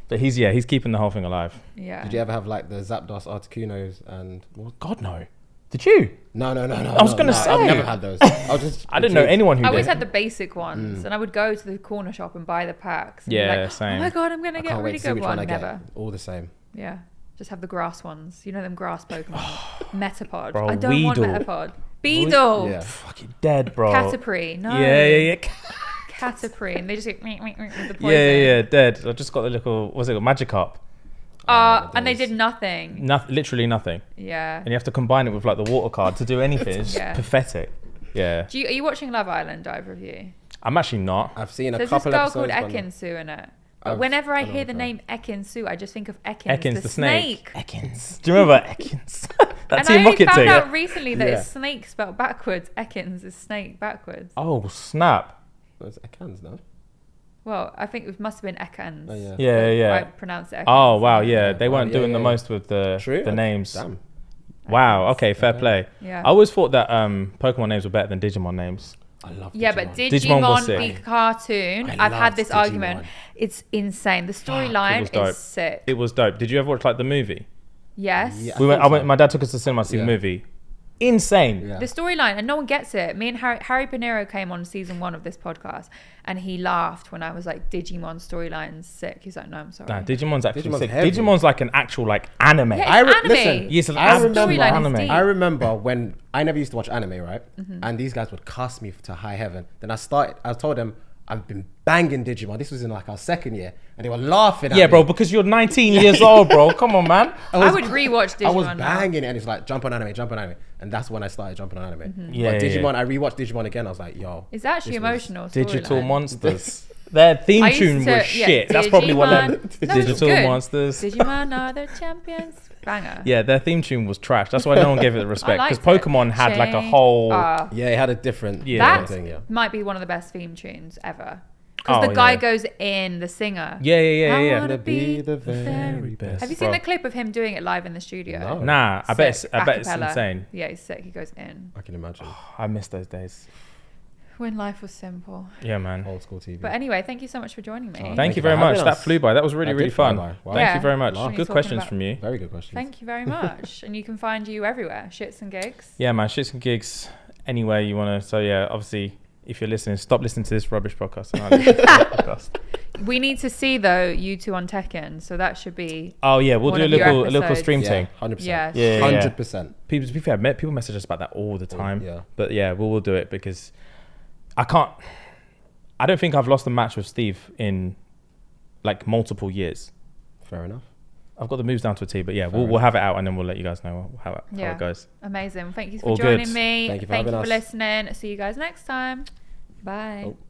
Speaker 2: But he's keeping the whole thing alive.
Speaker 1: Yeah.
Speaker 3: Did you ever have like the Zapdos Articunos and what?
Speaker 2: God no. Did you?
Speaker 3: No.
Speaker 2: I was gonna say.
Speaker 3: I've never had those. I
Speaker 2: didn't know anyone who
Speaker 1: I always
Speaker 2: did.
Speaker 1: had the basic ones, and I would go to the corner shop and buy the packs. And be
Speaker 2: Yeah,
Speaker 1: like,
Speaker 2: same.
Speaker 1: Oh my god, I'm gonna
Speaker 3: I
Speaker 1: get a
Speaker 3: can't wait
Speaker 1: really
Speaker 3: to see
Speaker 1: good
Speaker 3: which one
Speaker 1: one.
Speaker 3: I get.
Speaker 1: Never.
Speaker 3: All the same.
Speaker 1: Yeah, just have the grass ones. You know them grass Pokemon. Metapod.
Speaker 2: Bro,
Speaker 1: I don't want
Speaker 2: Weedle.
Speaker 1: Metapod. Beedle.
Speaker 3: Yeah.
Speaker 2: Fucking dead, bro.
Speaker 1: Caterpie. No.
Speaker 2: Yeah.
Speaker 1: Caterpie, and they just get with the poison.
Speaker 2: Yeah, dead. I just got the little, what's it called, Magikarp.
Speaker 1: And they did nothing.
Speaker 2: Literally nothing.
Speaker 1: Yeah.
Speaker 2: And you have to combine it with like the water card to do anything. It's
Speaker 1: Yeah.
Speaker 2: pathetic. Yeah.
Speaker 1: Are you watching Love Island, either of you?
Speaker 2: I'm actually not.
Speaker 3: I've seen a
Speaker 1: There's this
Speaker 3: couple
Speaker 1: girl
Speaker 3: episodes.
Speaker 1: called
Speaker 3: but
Speaker 1: Ekin Su in it. But
Speaker 3: I've-
Speaker 1: whenever I
Speaker 3: I know
Speaker 1: hear the
Speaker 3: her.
Speaker 1: name Ekin Su, I just think of Ekins,
Speaker 2: Ekins,
Speaker 1: the
Speaker 2: snake. Ekins. Do you remember Ekins? That
Speaker 1: And
Speaker 2: Team
Speaker 1: I only
Speaker 2: Rocket
Speaker 1: found
Speaker 2: thing.
Speaker 1: out recently that
Speaker 3: Yeah.
Speaker 1: it's snake spelled backwards. Ekins is snake backwards.
Speaker 2: Oh, snap.
Speaker 3: Those Ekans, no?
Speaker 1: Well, I think it must have been Ekans.
Speaker 3: Oh, yeah.
Speaker 2: Yeah.
Speaker 1: I pronounced it Ekans.
Speaker 2: Oh wow, yeah. They weren't doing the
Speaker 3: yeah.
Speaker 2: most with the names.
Speaker 3: Damn.
Speaker 2: Wow. Okay, fair play.
Speaker 1: Yeah.
Speaker 2: I always thought that Pokemon names were better than Digimon names.
Speaker 3: I love
Speaker 1: Yeah, but
Speaker 2: Digimon was
Speaker 1: Digimon, the
Speaker 2: sick.
Speaker 1: cartoon,
Speaker 3: I
Speaker 1: I've had
Speaker 3: loved
Speaker 1: this
Speaker 3: Digimon.
Speaker 1: argument. It's insane. The storyline
Speaker 2: dope.
Speaker 1: is sick.
Speaker 2: It was dope. Did you ever watch like the movie?
Speaker 1: Yes.
Speaker 3: Yeah.
Speaker 2: We went.
Speaker 3: think
Speaker 2: I went.
Speaker 3: so.
Speaker 2: My dad took us to cinema to see the
Speaker 3: Yeah.
Speaker 2: movie. Insane.
Speaker 3: Yeah.
Speaker 1: The storyline, and no one gets it. Me and Harry Pinero came on season 1 of this podcast, and he laughed when I was like, Digimon storyline's sick. He's like, no, I'm sorry.
Speaker 2: Nah, Digimon's actually
Speaker 3: Digimon's
Speaker 2: sick.
Speaker 3: heavy.
Speaker 2: Digimon's like an actual like anime.
Speaker 1: Yeah, it's anime.
Speaker 3: Listen,
Speaker 2: Yes,
Speaker 3: I
Speaker 2: it's
Speaker 3: remember,
Speaker 1: storyline is
Speaker 2: anime.
Speaker 1: deep.
Speaker 3: I remember when I never used to watch anime, right? And these guys would cast me to high heaven. Then I told them I've been banging Digimon. This was in like our second year, and they were laughing at
Speaker 2: Yeah,
Speaker 3: me.
Speaker 2: bro, because you're 19 years old, bro. Come on, man.
Speaker 1: I would rewatch Digimon
Speaker 3: I was
Speaker 1: now.
Speaker 3: banging it, and it's like jump on anime, and that's when I started jumping on anime.
Speaker 2: Yeah,
Speaker 3: But
Speaker 2: yeah,
Speaker 3: Digimon,
Speaker 2: yeah.
Speaker 3: I rewatched Digimon again. I was like, yo,
Speaker 1: It's actually
Speaker 3: this was
Speaker 1: emotional.
Speaker 2: Digital
Speaker 1: storyline.
Speaker 2: Monsters. Their theme
Speaker 1: I used
Speaker 2: tune
Speaker 1: to-
Speaker 2: was
Speaker 1: yeah,
Speaker 2: shit. That's probably one of them.
Speaker 1: Digimon. No, it's
Speaker 2: Digital
Speaker 1: good.
Speaker 2: Monsters.
Speaker 1: Digimon are the champions. Banger.
Speaker 2: Yeah, their theme tune was trash. That's why no one gave it the respect.
Speaker 1: I
Speaker 2: Because
Speaker 1: liked it.
Speaker 2: Pokemon had like a
Speaker 1: Change-
Speaker 2: whole.
Speaker 1: Ah.
Speaker 3: Yeah, it had a different
Speaker 2: Yeah.
Speaker 1: That
Speaker 3: thing. Yeah.
Speaker 1: might be one of the best theme tunes ever. Because
Speaker 2: Oh,
Speaker 1: the guy
Speaker 2: yeah.
Speaker 1: goes in, the singer.
Speaker 2: Yeah.
Speaker 1: I wanna
Speaker 3: Gonna
Speaker 1: be
Speaker 3: the very best.
Speaker 1: Have you seen
Speaker 2: Bro.
Speaker 1: the clip of him doing it live in the studio?
Speaker 3: No.
Speaker 2: Nah, I bet it's
Speaker 1: Acapella.
Speaker 2: insane.
Speaker 1: Yeah, he's sick. He goes in.
Speaker 3: I can imagine.
Speaker 2: I miss those days.
Speaker 1: When life was simple.
Speaker 2: Yeah, man.
Speaker 3: Old school TV.
Speaker 1: But anyway, thank you so much for joining me.
Speaker 2: Thank you
Speaker 3: for
Speaker 2: very much.
Speaker 3: having
Speaker 2: That
Speaker 3: us.
Speaker 2: flew by. That was really,
Speaker 3: That
Speaker 2: really
Speaker 3: did fly
Speaker 2: fun.
Speaker 3: by. Wow.
Speaker 2: Thank
Speaker 1: Yeah.
Speaker 2: you very much.
Speaker 1: When you're
Speaker 2: Good
Speaker 1: talking
Speaker 2: questions
Speaker 1: about-
Speaker 2: from you.
Speaker 3: Very good questions.
Speaker 1: Thank you very much. And you can find you everywhere. Shits and gigs.
Speaker 2: Yeah, man. Shits and gigs anywhere you want to. So, yeah, obviously, if you're listening, stop listening to this rubbish podcast. And I'll listen to the podcast.
Speaker 1: We need to see, though, you two on Tekken. So that should be...
Speaker 2: Oh, yeah. We'll
Speaker 1: One
Speaker 2: do a
Speaker 1: of your
Speaker 2: little
Speaker 1: episodes.
Speaker 2: stream
Speaker 3: Yeah,
Speaker 2: thing.
Speaker 3: 100%.
Speaker 1: Yeah.
Speaker 2: Yeah.
Speaker 3: 100%.
Speaker 2: People, to be fair, people message us about that all the time.
Speaker 3: Yeah.
Speaker 2: But yeah, we'll do it because I don't think I've lost a match with Steve in like multiple years.
Speaker 3: Fair enough.
Speaker 2: I've got the moves down to a T, but yeah, we'll have it out and then we'll let you guys know how it goes.
Speaker 1: Amazing. Thank you for
Speaker 2: All
Speaker 1: joining
Speaker 2: good.
Speaker 1: me.
Speaker 3: Thank you for
Speaker 1: Thank you
Speaker 3: having
Speaker 1: for
Speaker 3: us.
Speaker 1: listening. See you guys next time. Bye.
Speaker 3: Oh.